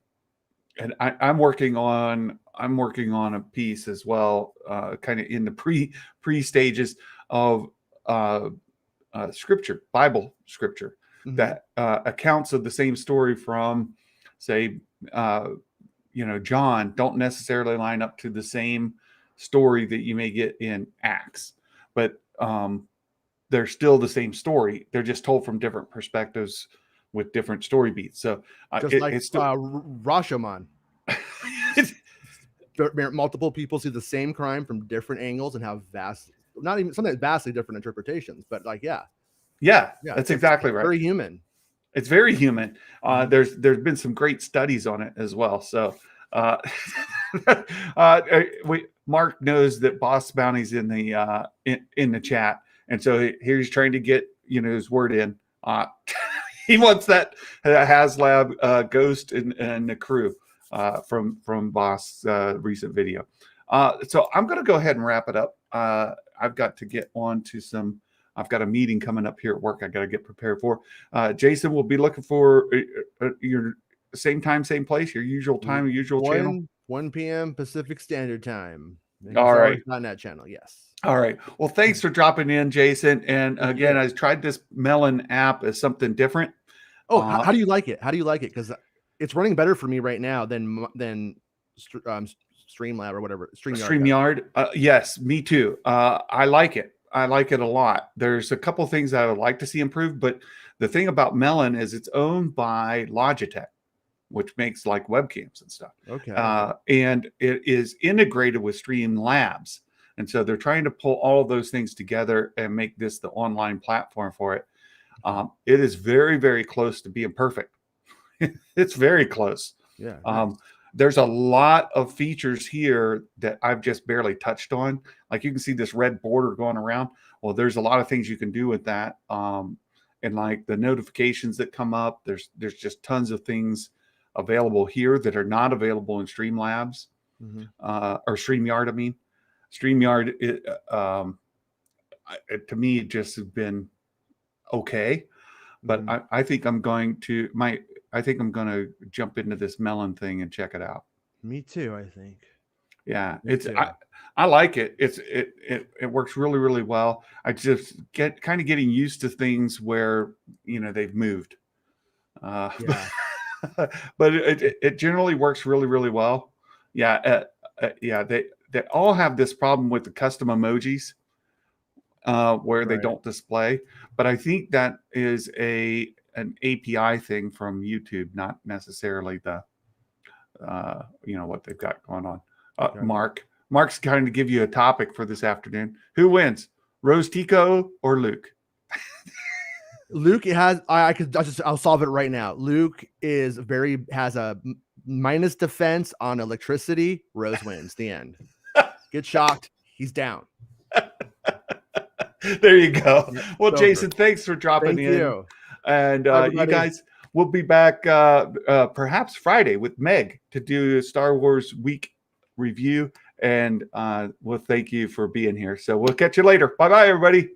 I'm working on a piece as well, kind of in the pre stages of scripture, Bible scripture, that accounts of the same story from, say, John don't necessarily line up to the same story that you may get in Acts, but they're still the same story. They're just told from different perspectives with different story beats. So it's still Rashomon. Multiple people see the same crime from different angles and have sometimes vastly different interpretations. But that's exactly right. Very human. It's very human. There's been some great studies on it as well. So Mark knows that Bossk Bounty's in the chat, and so he's trying to get his word in. He wants that HasLab ghost and the crew from Bossk's recent video. So I'm going to go ahead and wrap it up. I've got to get on to I've got a meeting coming up here at work I got to get prepared for. Jason will be looking for your same time, same place, your usual time, your usual channel. 1 p.m. Pacific Standard Time. All right. On that channel, yes. All right. Well, thanks for dropping in, Jason. And again, I tried this Melon app as something different. Oh, how do you like it? How do you like it? Because it's running better for me right now than Streamlab or whatever. StreamYard. Yes, me too. I like it. I like it a lot. There's a couple things that I would like to see improved, but the thing about Melon is it's owned by Logitech, which makes like webcams and stuff. Okay. And it is integrated with Streamlabs. And so they're trying to pull all of those things together and make this the online platform for it. It is very, very close to being perfect. It's very close. Yeah. Nice. There's a lot of features here that I've just barely touched on. Like you can see this red border going around. Well, there's a lot of things you can do with that. And like the notifications that come up, there's just tons of things available here that are not available in Streamlabs or StreamYard. I mean, StreamYard, to me, it just has been okay. But I think I'm going to jump into this melon thing and check it out. Me too, I think. Yeah, Me too. I like it. It works really, really well. I just getting used to things where they've moved. Yeah. But it generally works really, really well. Yeah, yeah. They all have this problem with the custom emojis where they Right. don't display. But I think that is an API thing from YouTube, not necessarily the what they've got going on. Mark's trying to give you a topic for this afternoon. Who wins, Rose Tico or Luke? Luke has I'll solve it right now. Luke has a minus defense on electricity. Rose wins. The end. Get shocked. He's down. There you go. Well, It's Jason, over. thanks for dropping in. You. And you guys, we'll be back perhaps Friday with Meg to do a Star Wars week review. And we'll thank you for being here. So we'll catch you later. Bye-bye, everybody.